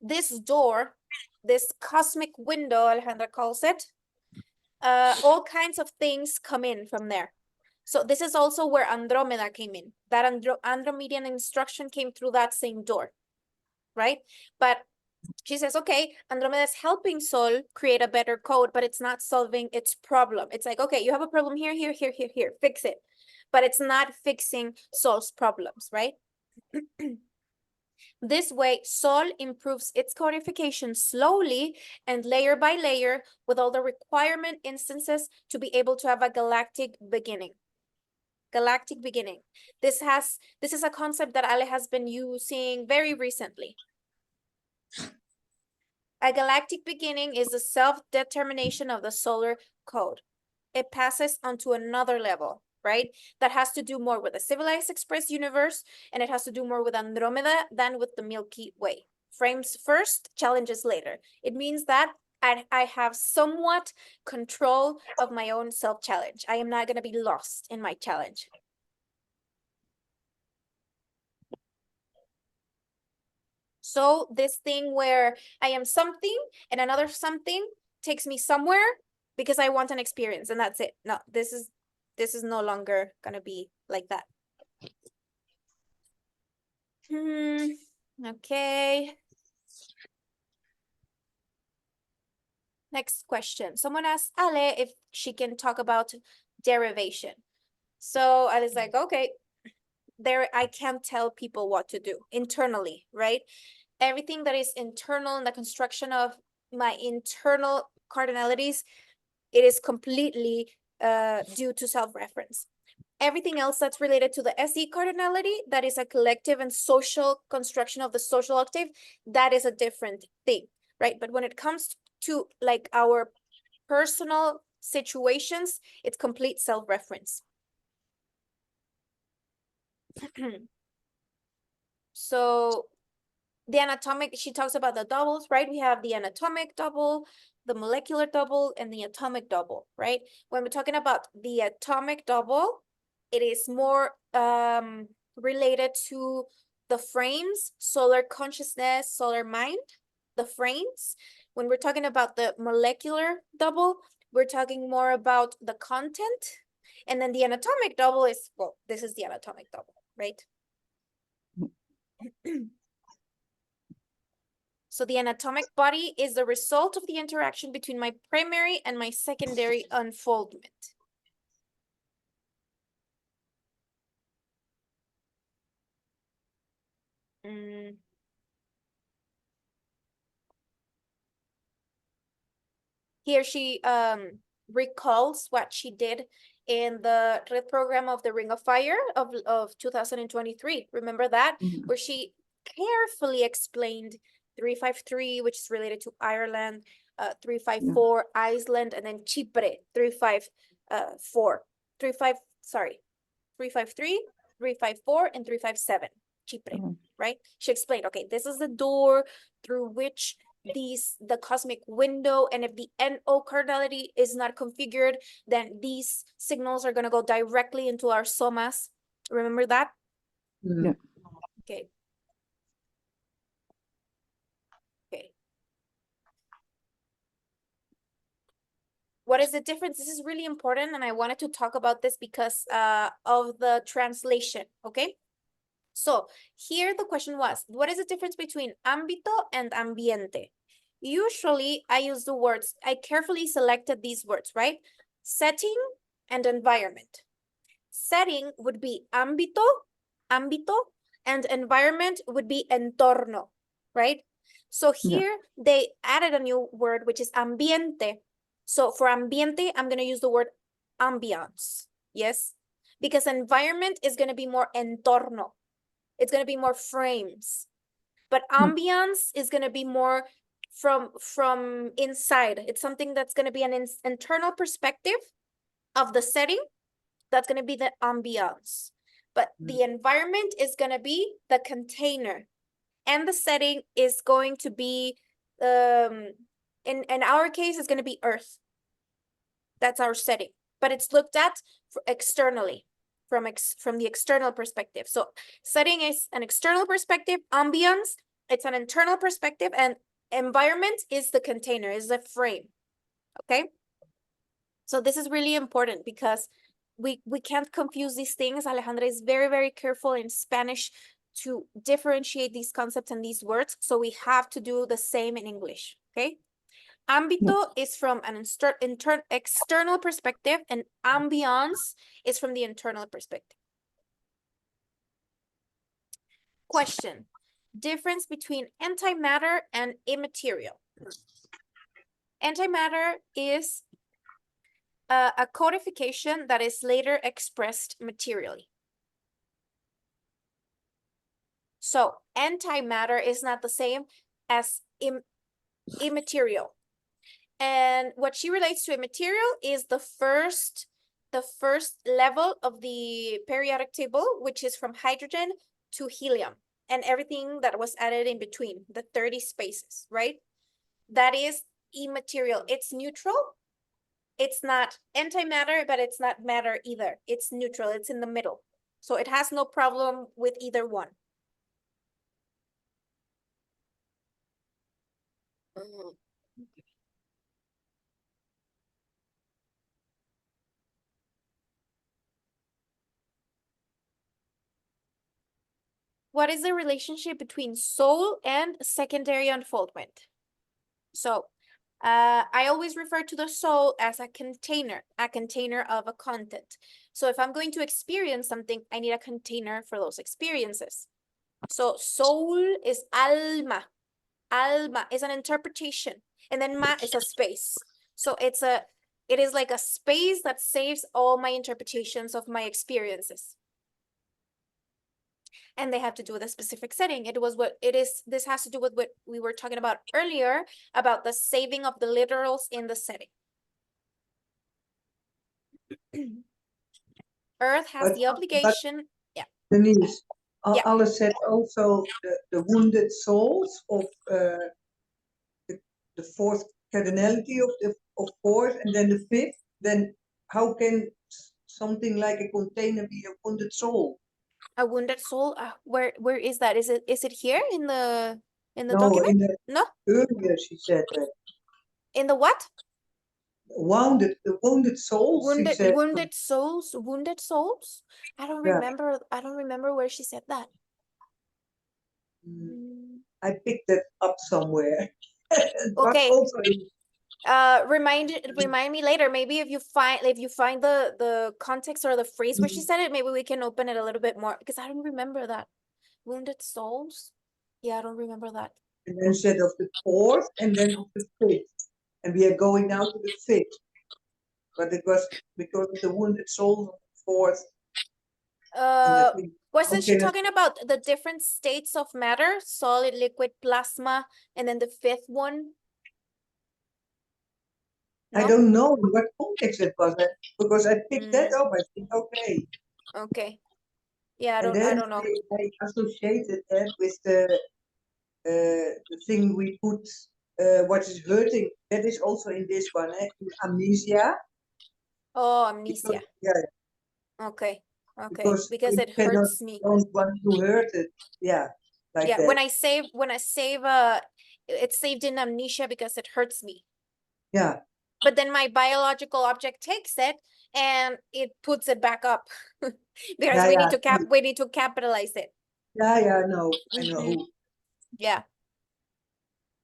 this door, this cosmic window, Alejandra calls it, all kinds of things come in from there. So this is also where Andromeda came in. That Andromedan instruction came through that same door, right? But she says, okay, Andromeda is helping Sol create a better code, but it's not solving its problem. It's like, okay, you have a problem here, here, here, here, here, fix it. But it's not fixing Sol's problems, right? This way, Sol improves its codification slowly and layer by layer with all the requirement instances to be able to have a galactic beginning. Galactic beginning. This is a concept that Ale has been using very recently. A galactic beginning is the self-determination of the solar code. It passes onto another level, right? That has to do more with the civilized express universe, and it has to do more with Andromeda than with the Milky Way. Frames first, challenges later. It means that I have somewhat control of my own self-challenge. I am not going to be lost in my challenge. So this thing where I am something and another something takes me somewhere because I want an experience, and that's it. No, this is no longer gonna be like that. Okay. Next question. Someone asked Ale if she can talk about derivation. So Ale's like, okay, there I can't tell people what to do internally, right? Everything that is internal in the construction of my internal cardinalities, it is completely due to self-reference. Everything else that's related to the SE cardinality, that is a collective and social construction of the social octave, that is a different thing, right? But when it comes to like our personal situations, it's complete self-reference. So the anatomic, she talks about the doubles, right? We have the anatomic double, the molecular double, and the atomic double, right? When we're talking about the atomic double, it is more related to the frames, solar consciousness, solar mind, the frames. When we're talking about the molecular double, we're talking more about the content. And then the anatomic double is, well, this is the anatomic double, right? So the anatomic body is the result of the interaction between my primary and my secondary unfoldment. Here she recalls what she did in the red program of the Ring of Fire of 2023. Remember that? Mhm. Where she carefully explained 353, which is related to Ireland, 354, Iceland, and then Chipre, 354, 353, 354, and 357, Chipre, right? She explained, okay, this is the door through which the cosmic window, and if the NO cardinality is not configured, then these signals are going to go directly into our somas. Remember that? Yeah. Okay. Okay. What is the difference? This is really important, and I wanted to talk about this because of the translation, okay? So here the question was, what is the difference between ámbito and ambiente? Usually I use the words, I carefully selected these words, right? Setting and environment. Setting would be ámbito, and environment would be entorno, right? So here they added a new word, which is ambiente. So for ambiente, I'm going to use the word ambiance, yes? because environment is going to be more entorno. It's going to be more frames. But ambience is going to be more from inside. It's something that's going to be an internal perspective of the setting. That's going to be the ambience. But the environment is going to be the container. And the setting is going to be, in our case, it's going to be Earth. That's our setting. But it's looked at externally, from the external perspective. So setting is an external perspective, ambience, it's an internal perspective, and environment is the container, is the frame. Okay? So this is really important because we can't confuse these things. Alejandra is very, very careful in Spanish to differentiate these concepts and these words. So we have to do the same in English. Okay? Ámbito is from an external perspective, and ambiance is from the internal perspective. Question: difference between antimatter and immaterial. Antimatter is a codification that is later expressed materially. So antimatter is not the same as immaterial. And what she relates to immaterial is the first level of the periodic table, which is from hydrogen to helium, and everything that was added in between, the 30 spaces, right? That is immaterial. It's neutral. It's not antimatter, but it's not matter either. It's neutral. It's in the middle. So it has no problem with either one. What is the relationship between soul and secondary unfoldment? So I always refer to the soul as a container of a content. So if I'm going to experience something, I need a container for those experiences. So soul is alma. Alma is an interpretation, and then ma is a space. So it is like a space that saves all my interpretations of my experiences. And they have to do with a specific setting. This has to do with what we were talking about earlier about the saving of the literals in the setting. Earth has the obligation. Yeah. Denise, Yeah. Alice said also the wounded souls of the fourth cardinality of fourth, and then the fifth. Then how can something like a container be a wounded soul? A wounded soul. Where is that? Is it here in the No, document? No. Earlier she said that. In the what? Wounded souls. Wounded souls. I don't remember. I don't remember where she said that. I picked that up somewhere. Okay. Remind me later. Maybe if you find the context or the phrase where she said it, maybe we can open it a little bit more, because I don't remember that. Wounded souls. Yeah, I don't remember that. And then said of the fourth, and then of the fifth, and we are going now to the fifth. But it was because of the wounded souls of the fourth. Wasn't she talking about the different states of matter, solid, liquid, plasma, and then the fifth one? No? I don't know what context it was, because I picked that up. I think, okay. Okay. Yeah, I don't know. I associated that with the thing we put, what is hurting. That is also in this one, amnesia. Oh, amnesia. Because, yeah. Okay. Okay. Because it hurts me. Don't want to hurt it. Yeah. Like yeah. That. When I save, it's saved in amnesia because it hurts me. Yeah. But then my biological object takes it and it puts it back up because we need to capitalize it. Yeah. No, I know. Yeah.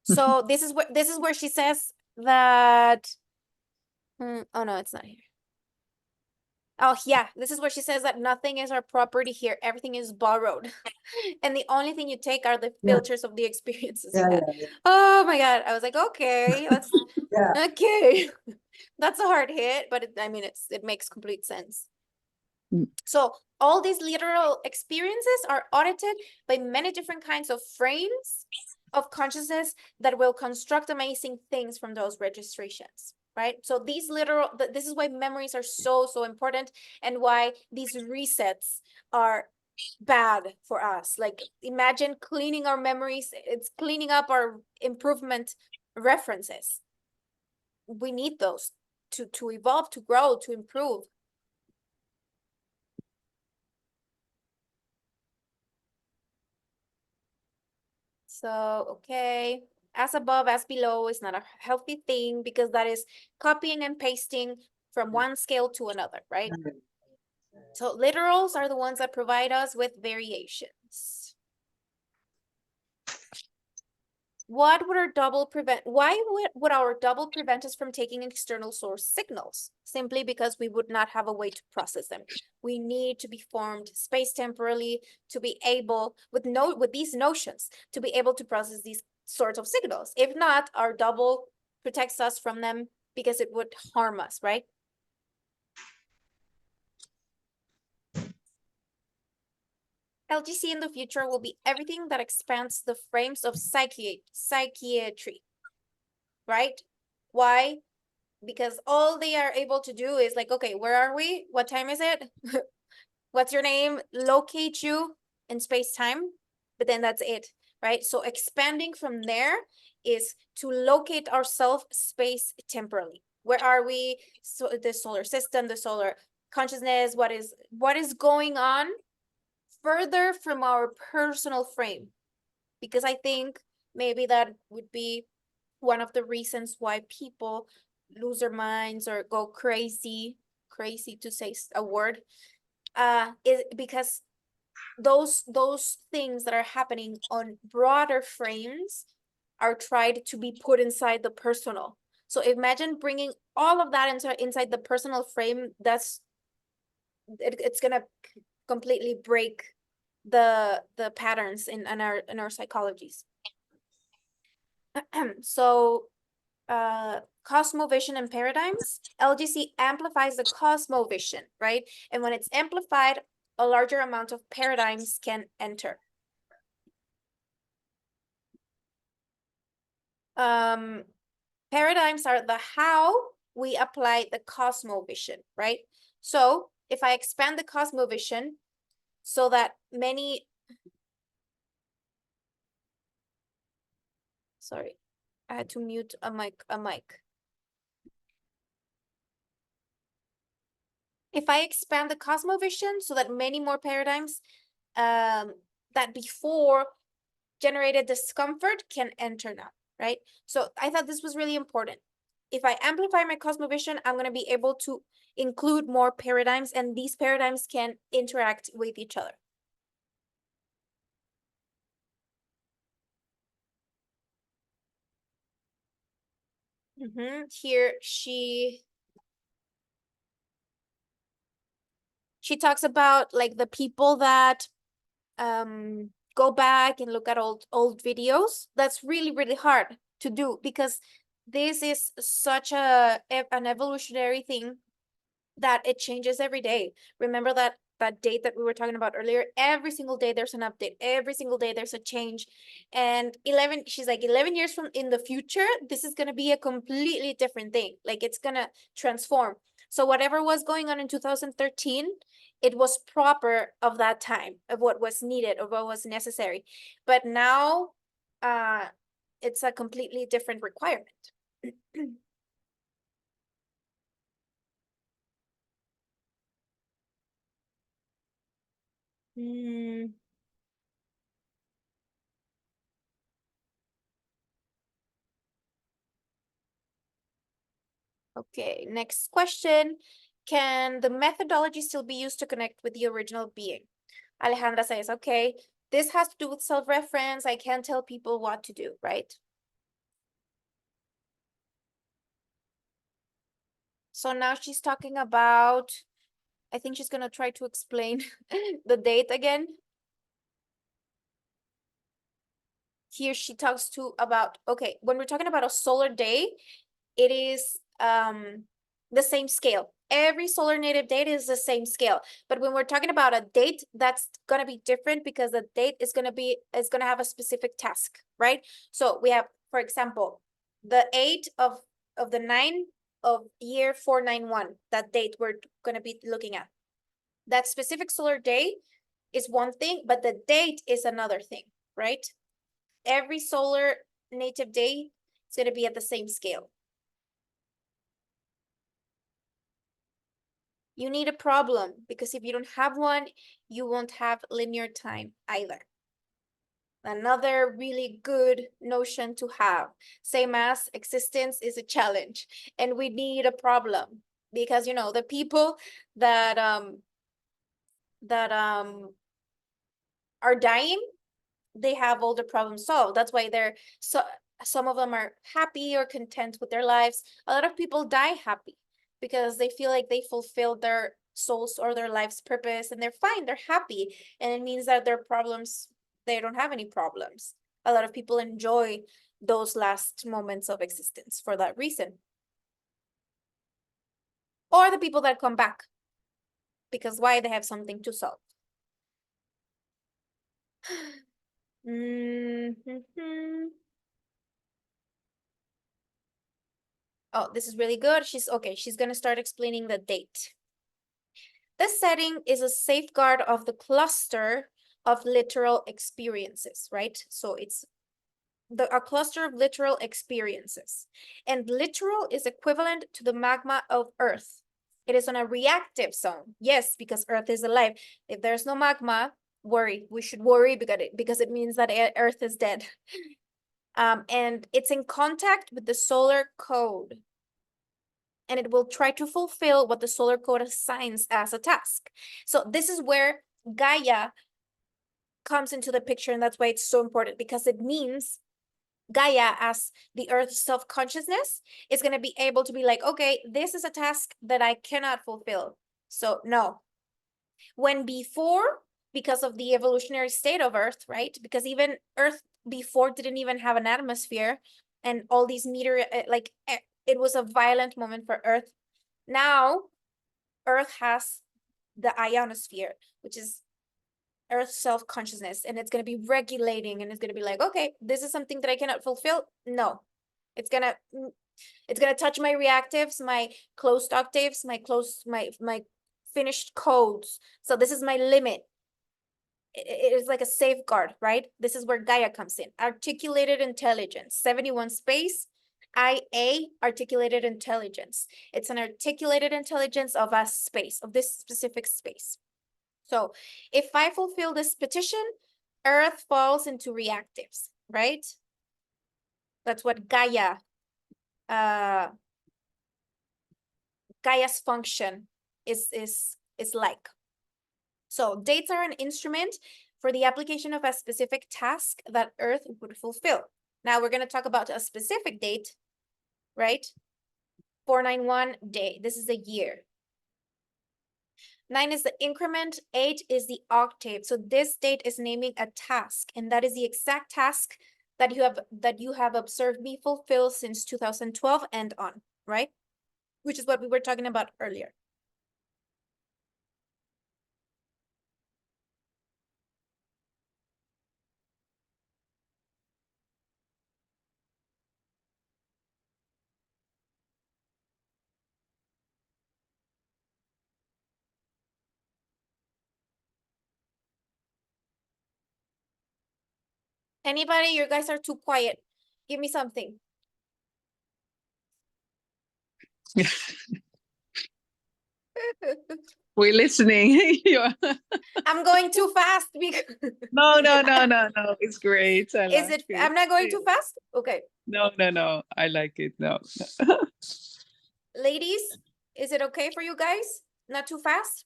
So this is where she says that. Oh no, it's not here. Oh yeah, this is where she says that nothing is our property here. Everything is borrowed. And the only thing you take are the filters of the experiences you had. Yeah. Oh my God. I was like, okay, that's okay. That's a hard hit, but it makes complete sense. So all these literal experiences are audited by many different kinds of frames of consciousness that will construct amazing things from those registrations, right? So these literal, this is why memories are so important, and why these resets are bad for us. Like, imagine cleaning our memories, it's cleaning up our improvement references. We need those to evolve, to grow, to improve. So, okay, as above, as below is not a healthy thing, because that is copying and pasting from one scale to another, right? So literals are the ones that provide us with variations. What would our double prevent? Why would our double prevent us from taking external source signals? Simply because we would not have a way to process them. We need to be formed space-temporally to be able, with these notions, to be able to process these sorts of signals. If not, our double protects us from them because it would harm us, right? LGC in the future will be everything that expands the frames of psychiatry, right? Why? Because all they are able to do is like, okay, where are we? What time is it? What's your name? Locate you in space-time, but then that's it, right? So expanding from there is to locate ourselves space-temporally. Where are we? So the solar system, the solar consciousness, what is going on further from our personal frame, because I think maybe that would be one of the reasons why people lose their minds or go crazy to say a word, is because those things that are happening on broader frames are tried to be put inside the personal. So imagine bringing all of that inside the personal frame. It's gonna completely break the patterns in our psychologies. So Cosmovision and paradigms, LGC amplifies the Cosmovision, right? And when it's amplified, a larger amount of paradigms can enter. Paradigms are the how we apply the Cosmovision, right? So if I expand the Cosmovision so that many, sorry, I had to mute a mic. If I expand the Cosmovision so that many more paradigms that before generated discomfort can enter now, right? So I thought this was really important. If I amplify my Cosmovision, I'm going to be able to include more paradigms, and these paradigms can interact with each other. Here she talks about like the people that go back and look at old videos. That's really hard to do, because this is such an evolutionary thing that it changes every day. Remember that date that we were talking about earlier? Every single day there's an update. Every single day there's a change. And she's like, 11 years from in the future, this is going to be a completely different thing. Like, it's going to transform. So whatever was going on in 2013, it was proper of that time, of what was needed, of what was necessary. But now it's a completely different requirement. Okay, next question. Can the methodology still be used to connect with the original being? Alejandra says, okay, this has to do with self-reference. I can't tell people what to do, right? So now she's talking about, I think she's going to try to explain the date again. Here she talks about, okay, when we're talking about a solar day, it is the same scale. every solar native date is the same scale. But when we're talking about a date, that's going to be different because the date is going to have a specific task, right? So we have, for example, the 8 of the 9 of year 491, that date we're going to be looking at. That specific solar day is one thing, but the date is another thing, right? Every solar native day is going to be at the same scale. You need a problem, because if you don't have one, you won't have linear time either. Another really good notion to have. Same as existence is a challenge, and we need a problem, because, you know, the people that are dying, they have all the problems solved. That's why some of them are happy or content with their lives. A lot of people die happy because they feel like they fulfilled their souls or their life's purpose, and they're fine, they're happy. And it means that their problems, they don't have any problems. A lot of people enjoy those last moments of existence for that reason. Or the people that come back, because why? They have something to solve. Oh, this is really good. She's going to start explaining the date. This setting is a safeguard of the cluster of literal experiences, right? So it's a cluster of literal experiences. And literal is equivalent to the magma of Earth. It is on a reactive zone. Yes, because Earth is alive. If there's no magma, we should worry because it means that Earth is dead. And it's in contact with the solar code. And it will try to fulfill what the solar code assigns as a task. So this is where Gaia comes into the picture, and that's why it's so important, because it means Gaia, as the Earth's self-consciousness, is going to be able to be like, okay, this is a task that I cannot fulfill. So no. When before, because of the evolutionary state of Earth, right? Because even Earth before didn't even have an atmosphere, and all these it was a violent moment for Earth. Now, Earth has the ionosphere, which is Earth's self-consciousness, and it's going to be regulating, and it's going to be like, okay, this is something that I cannot fulfill. No, it's going to touch my reactives, my closed octaves, my finished codes. So this is my limit. It is like a safeguard, right? This is where Gaia comes in. Articulated intelligence, 71 space, IA, articulated intelligence. It's an articulated intelligence of a space, of this specific space. So if I fulfill this petition, Earth falls into reactives, right? That's what Gaia's function is like. So dates are an instrument for the application of a specific task that Earth would fulfill. Now we're going to talk about a specific date, right? 491 day. This is the year. 9 is the increment, 8 is the octave. So this date is naming a task, and that is the exact task that you have observed me fulfill since 2012 and on, right? Which is what we were talking about earlier. Anybody? You guys are too quiet. Give me something. We're listening. I'm going too fast because No. It's great. is it? I'm not going too fast? Okay. No. I like it. No. Ladies, is it okay for you guys? Not too fast?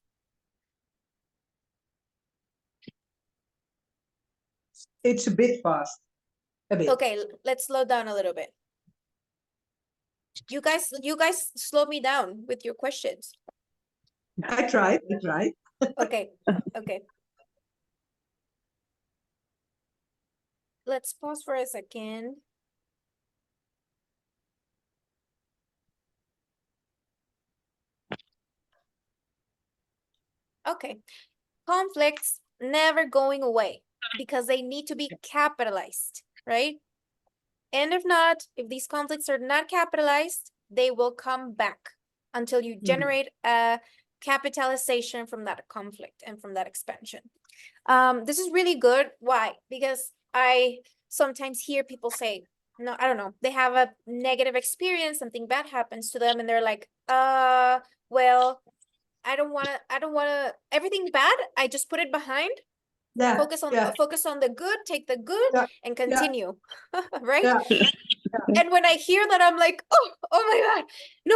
It's a bit fast. A bit. Okay, let's slow down a little bit. You guys slow me down with your questions. I tried. Okay. Let's pause for a second. Okay. Conflicts never going away because they need to be capitalized, right? And if not, if these conflicts are not capitalized, they will come back until you generate a capitalization from that conflict and from that expansion. This is really good. Why? Because I sometimes hear people say, no, I don't know, they have a negative experience, something bad happens to them, and they're like, well, I don't wanna, everything bad, I just put it behind, Yeah, focus on the good, take the good, yeah, and continue, right? yeah. And when I hear that, I'm like, oh my God, no,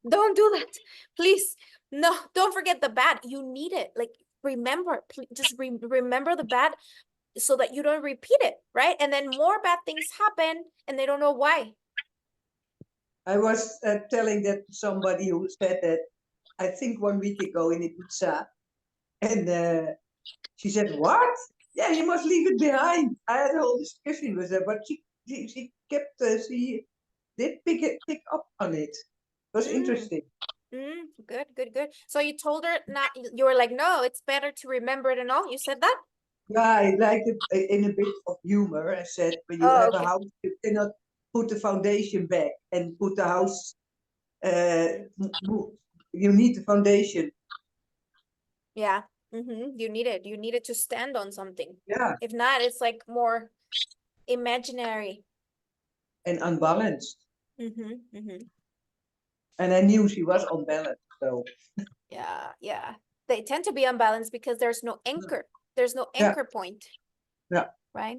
don't do that. Please, no, don't forget the bad. You need it. Like, remember, just remember the bad so that you don't repeat it, right? And then more bad things happen and they don't know why. I was telling that to somebody who said that, I think 1 week ago in Ibiza, and she said, "What? Yeah, you must leave it behind." I had a whole discussion with her, but she kept she did pick up on it. It was interesting. Good. So you told her not, you were like, no, it's better to remember it and all. You said that? Yeah, I liked it in a bit of humor. I said, when you have a house, you cannot put the foundation back and put the house. You need the foundation. Yeah. You need it. You need it to stand on something. Yeah, If not, it's like more imaginary. and unbalanced. Mm-hmm. And I knew she was unbalanced. So Yeah. They tend to be unbalanced because there's no anchor. There's no yeah, anchor point, yeah. right?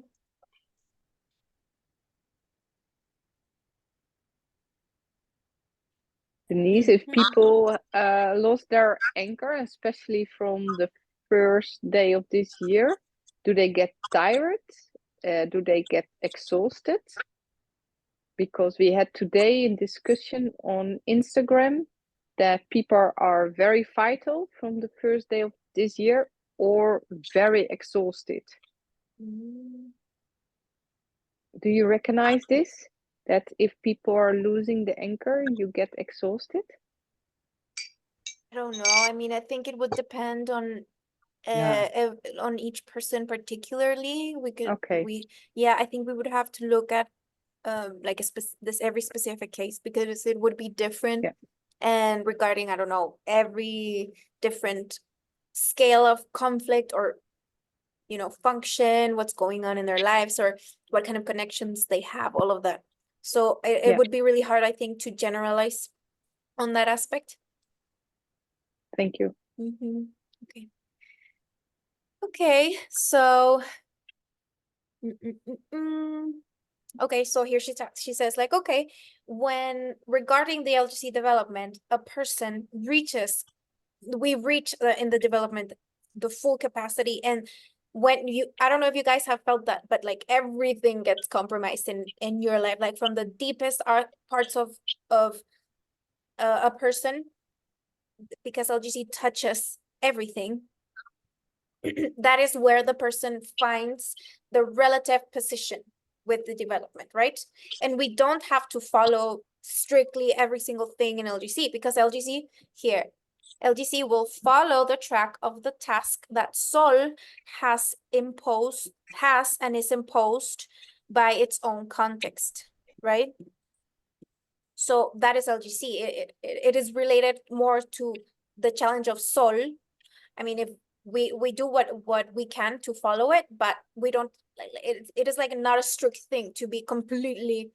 Denise, if people lost their anchor, especially from the first day of this year, do they get tired? Do they get exhausted? Because we had today in discussion on Instagram that people are very vital from the first day of this year or very exhausted. Do you recognize this? That if people are losing the anchor, you get exhausted? I don't know. I mean, I think it would depend on on each person particularly. I think we would have to look at like every specific case because it would be different. Yeah. And regarding, I don't know, every different scale of conflict or function, what's going on in their lives or what kind of connections they have, all of that. So it would be really hard, I think, to generalize on that aspect. Thank you. Okay, so okay, so here she says, like, okay, when regarding the LGC development, a person we reach in the development the full capacity, and when I don't know if you guys have felt that, but like everything gets compromised in your life, like from the deepest parts of a person, because LGC touches everything. That is where the person finds the relative position with the development, right? And we don't have to follow strictly every single thing in LGC because LGC will follow the track of the task that Sol has and is imposed by its own context, right? So that is LGC. It is related more to the challenge of Sol. I mean, if we do what we can to follow it, but we don't, it is like not a strict thing to be completely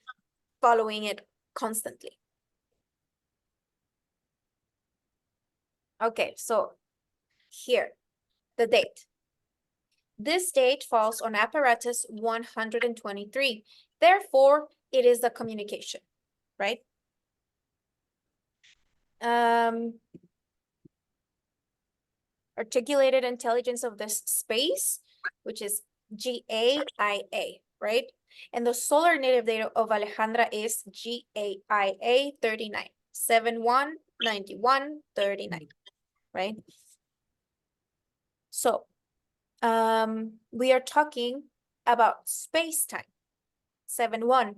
following it constantly. Okay, so here, the date. This date falls on apparatus 123. Therefore, it is the communication, right? Articulated intelligence of this space, which is GAIA, right? And the solar native date of Alejandra is GAIA 39, 719139, right? So we are talking about space-time. 71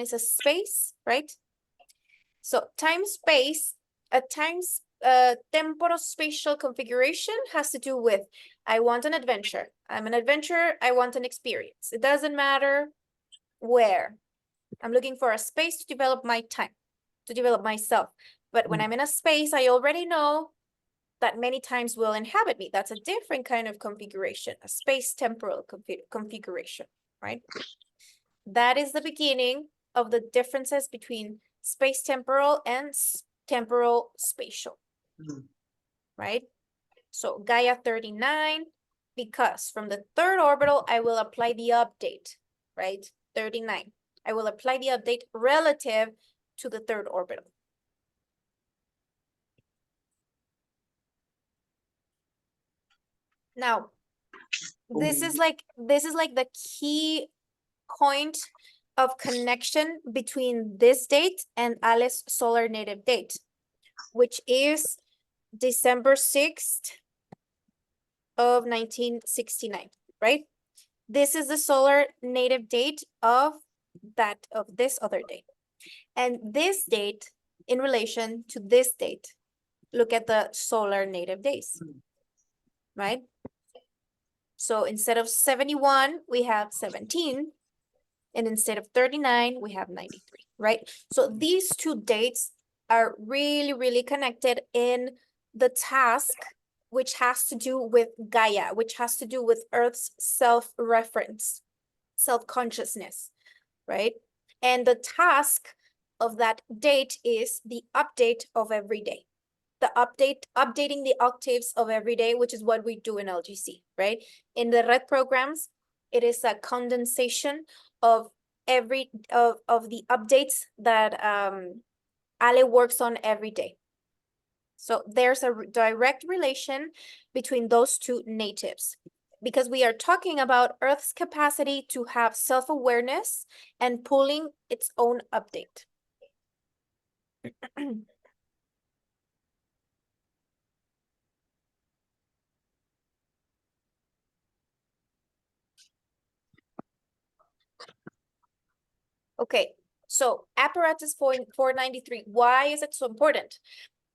is a space, right? So time-space, a temporospatial configuration has to do with, I want an adventure. I'm an adventurer. I want an experience. It doesn't matter where. I'm looking for a space to develop my time, to develop myself. But when I'm in a space, I already know that many times will inhabit me. That's a different kind of configuration, a space-temporal configuration, right? That is the beginning of the differences between space-temporal and temporal-spatial, right? So Gaia 39, because from the third orbital, I will apply the update, right? 39. I will apply the update relative to the third orbital. Now, this is like the key point of connection between this date and Ale's solar native date, which is December 6th of 1969, right? This is the solar native date of this other date. And this date in relation to this date, look at the solar native days, right? So instead of 71, we have 17. And instead of 39, we have 93, right? So these two dates are really, really connected in the task, which has to do with Gaia, which has to do with Earth's self-reference, self-consciousness, right? And the task of that date is the update of every day. The updating the octaves of every day, which is what we do in LGC, right? In the red programs, it is a condensation of the updates that Ale works on every day. So there's a direct relation between those two natives, because we are talking about Earth's capacity to have self-awareness and pulling its own update. Okay, so apparatus 493, why is it so important?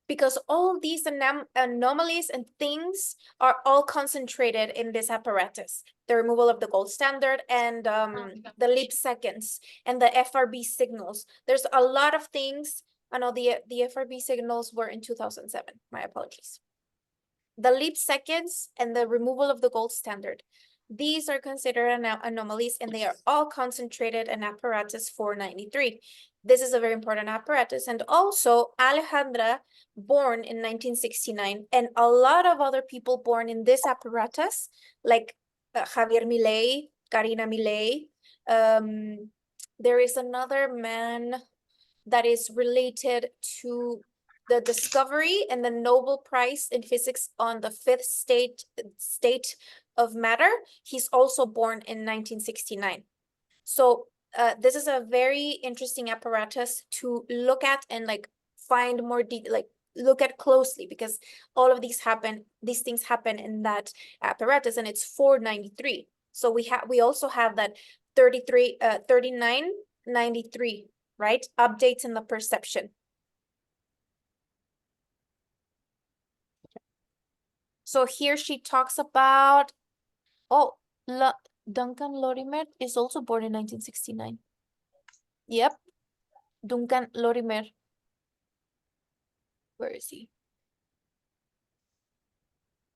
Because all these anomalies and things are all concentrated in this apparatus. The removal of the gold standard and the leap seconds and the FRB signals. There's a lot of things. I know the FRB signals were in 2007, my apologies. The leap seconds and the removal of the gold standard. These are considered anomalies, and they are all concentrated in apparatus 493. This is a very important apparatus. And also Alejandra, born in 1969, and a lot of other people born in this apparatus, like Javier Milei, Karina Milei. There is another man that is related to the discovery and the Nobel Prize in Physics on the fifth state of matter. He's also born in 1969. So this is a very interesting apparatus to look at and like find more detail, like look at closely, because all of these things happen in that apparatus, and it's 493. So we also have that 3993, right? Updates in the perception. So here she talks about, Duncan Lorimer is also born in 1969. Yep, Duncan Lorimer. Where is he?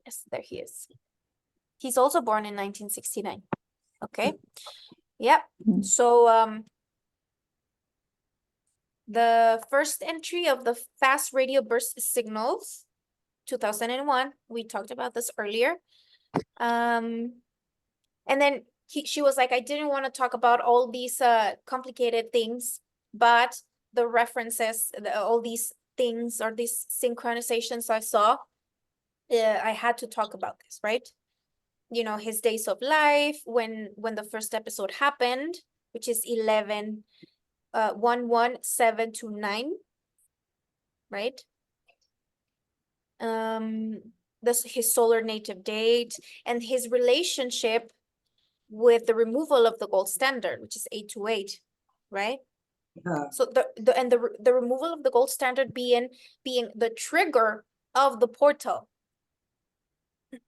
Yes, there he is. He's also born in 1969. Okay. Yep. So the first entry of the fast radio burst signals, 2001. We talked about this earlier. And then she was like, I didn't want to talk about all these complicated things, but the references, all these things or these synchronizations I saw, I had to talk about this, right? You know, his days of life, when the first episode happened, which is 11729, right? His solar native date and his relationship with the removal of the gold standard, which is 828, right? So the removal of the gold standard being the trigger of the portal.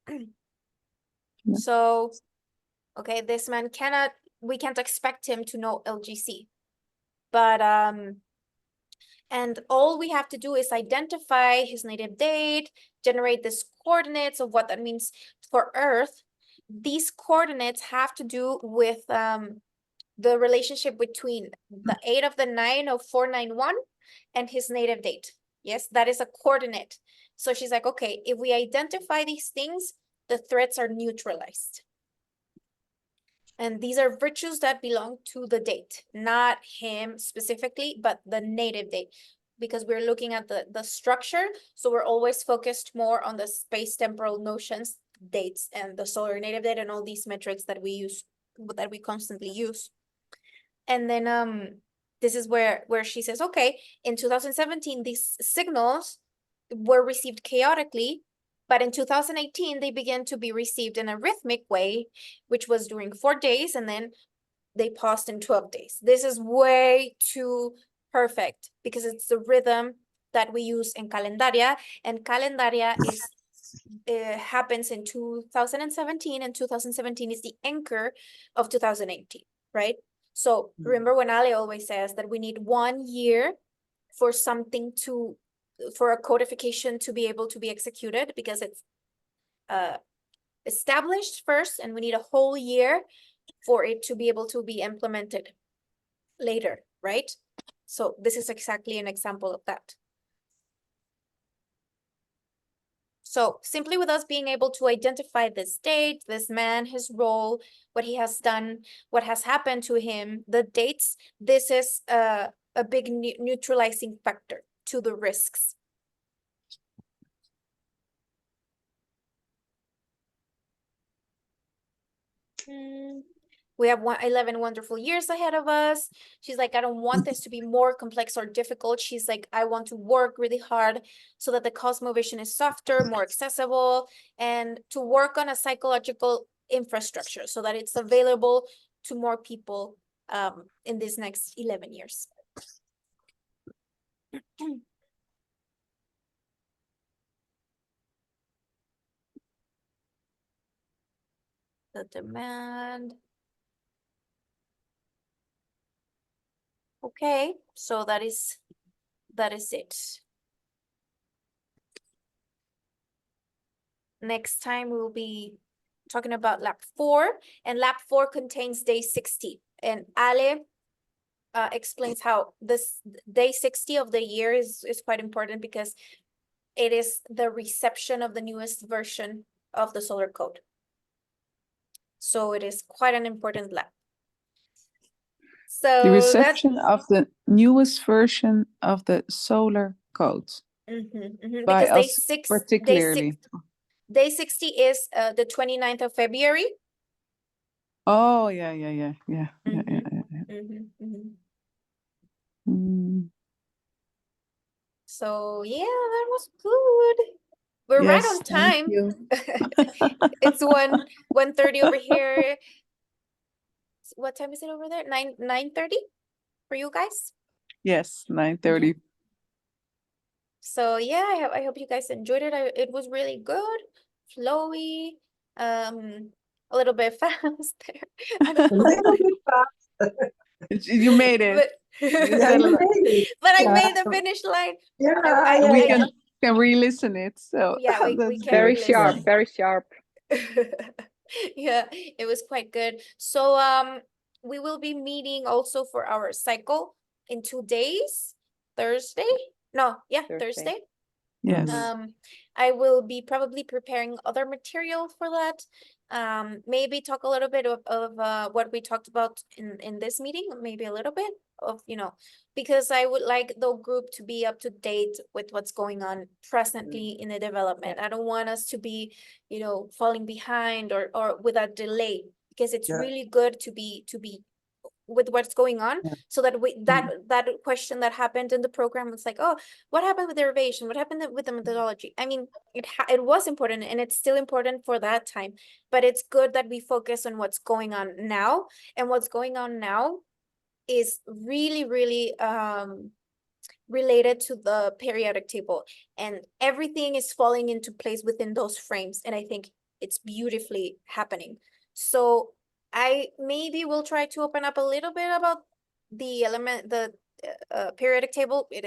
Yeah. So, okay, this man we can't expect him to know LGC. But and all we have to do is identify his native date, generate these coordinates of what that means for Earth. These coordinates have to do with the relationship between the 8 of the 9 of 491 and his native date. Yes, that is a coordinate. So she's like, okay, if we identify these things, the threats are neutralized. And these are virtues that belong to the date, not him specifically, but the native date, because we're looking at the structure. So we're always focused more on the space temporal notions, dates, and the solar native date, and all these metrics that we use, that we constantly use. And then this is where she says, okay, in 2017, these signals were received chaotically, but in 2018, they began to be received in a rhythmic way, which was during 4 days, and then they paused in 12 days. This is way too perfect because it's the rhythm that we use in Calendaria, and Calendaria is happens in 2017, and 2017 is the anchor of 2018, right? So remember when Ale always says that we need 1 year for something to, for a codification to be able to be executed, because it's established first, and we need a whole year for it to be able to be implemented later, right? So this is exactly an example of that. So simply with us being able to identify this date, this man, his role, what he has done, what has happened to him, the dates, this is a big neutralizing factor to the risks. We have 11 wonderful years ahead of us. She's like, I don't want this to be more complex or difficult. She's like, I want to work really hard so that the Cosmovision is softer, more accessible, and to work on a psychological infrastructure so that it's available to more people in these next 11 years. The demand. Okay, so that is it. Next time we'll be talking about lab 4, and lab 4 contains day 60. And Ale explains how this day 60 of the year is quite important because it is the reception of the newest version of the solar code. So it is quite an important lab. So the reception of the newest version of the solar code. By because us particularly. Day 60 is the 29th of February. Oh, yeah. So yeah, that was good. We're right on time. It's 1:30 over here. What time is it over there? 9:30 for you guys? Yes, 9:30. So yeah, I hope you guys enjoyed it. It was really good, flowy, a little bit fast there. A little bit fast. You made it. But, Yeah, you made it. but I Yeah. made the finish line. Yeah, We can re-listen it. So yeah, we can very re-listen. sharp, very sharp. Yeah, it was quite good. So we will be meeting also for our cycle in 2 days. Thursday? No, yeah, Thursday. Yes. I will be probably preparing other material for that. Maybe talk a little bit of what we talked about in this meeting, maybe a little bit of, because I would like the group to be up to date with what's going on presently in the development. I don't want us to be, falling behind or with a delay, because it's really good to be with what's going on, so that that question that happened in the program was like, oh, what happened with derivation, what happened with the methodology? I mean, it was important, and it's still important for that time, but it's good that we focus on what's going on now. And what's going on now is really related to the periodic table, and everything is falling into place within those frames, and I think it's beautifully happening. So I maybe will try to open up a little bit about the periodic table. It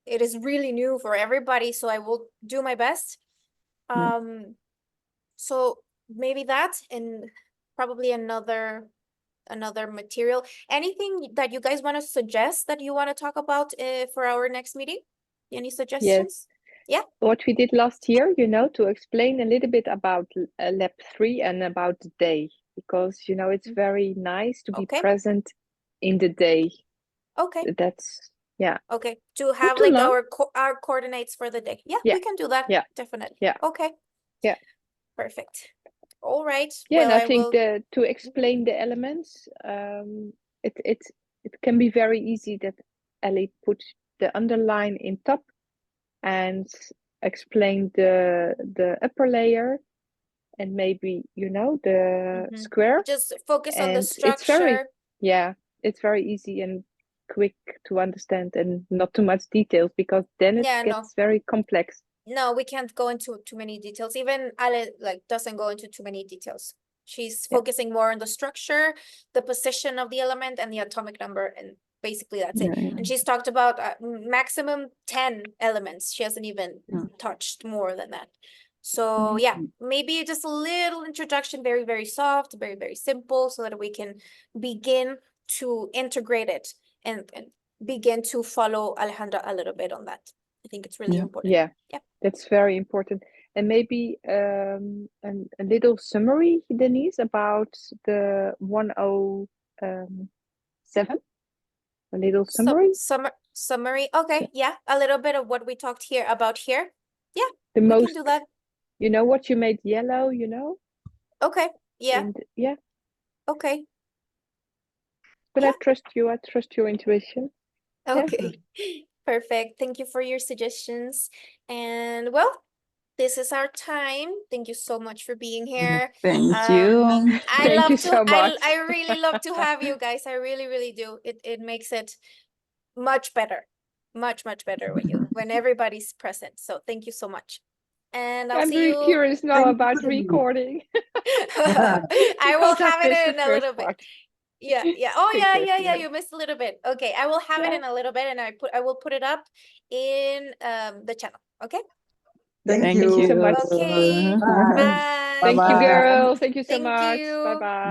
is really new for everybody, so I will do my best. So maybe that, and probably another material. Anything that you guys want to suggest that you want to talk about for our next meeting? Any suggestions? Yeah. What we did last year, you know, to explain a little bit about lab 3 and about the day, because, you know, it's very nice to be present in the day. Okay. That's, yeah. Okay. To have to like learn. our coordinates for the day. Yeah, Yeah. we can do that. Yeah. Definitely. Yeah. Okay. Yeah. Perfect. All right. Yeah, well, and I think to explain the elements, it can be very easy that Ellie put the underline in top and explain the upper layer, and maybe, you know, the square. Just focus on the And structure. it's very easy and quick to understand, and not too much details, because then it gets very complex. No, we can't go into too many details. Even Ale doesn't go into too many details. She's focusing more on the structure, the position of the element, and the atomic number, and basically that's it. And she's talked about maximum 10 elements. She hasn't even touched more than that. So yeah, maybe just a little introduction, very, very soft, very, very simple, so that we can begin to integrate it and begin to follow Alejandra a little bit on that. I think it's really important. Yeah, that's very important. And maybe a little summary, Denise, about the 107. A little summary. Summary. Okay, yeah, a little bit of what we talked here about here. Yeah, we can do that. You know what you made yellow, you know? Okay, yeah. Yeah. Okay. But I trust you. I trust your intuition. Okay. Perfect. Thank you for your suggestions. And well, this is our time. Thank you so much for being here. Thank you. Thank you so much. I really love to have you guys. I really, really do. It makes it much better. Much better when everybody's present. So thank you so much. And I'll see you. I'm very curious now about recording. I will have it in a little bit. Yeah. Oh, yeah. You missed a little bit. Okay, I will have it in a little bit, and I will put it up in the channel. Okay. Thank you so much. Okay. Bye. Bye. Thank you, girl. Thank you so Thank much. you. Bye bye.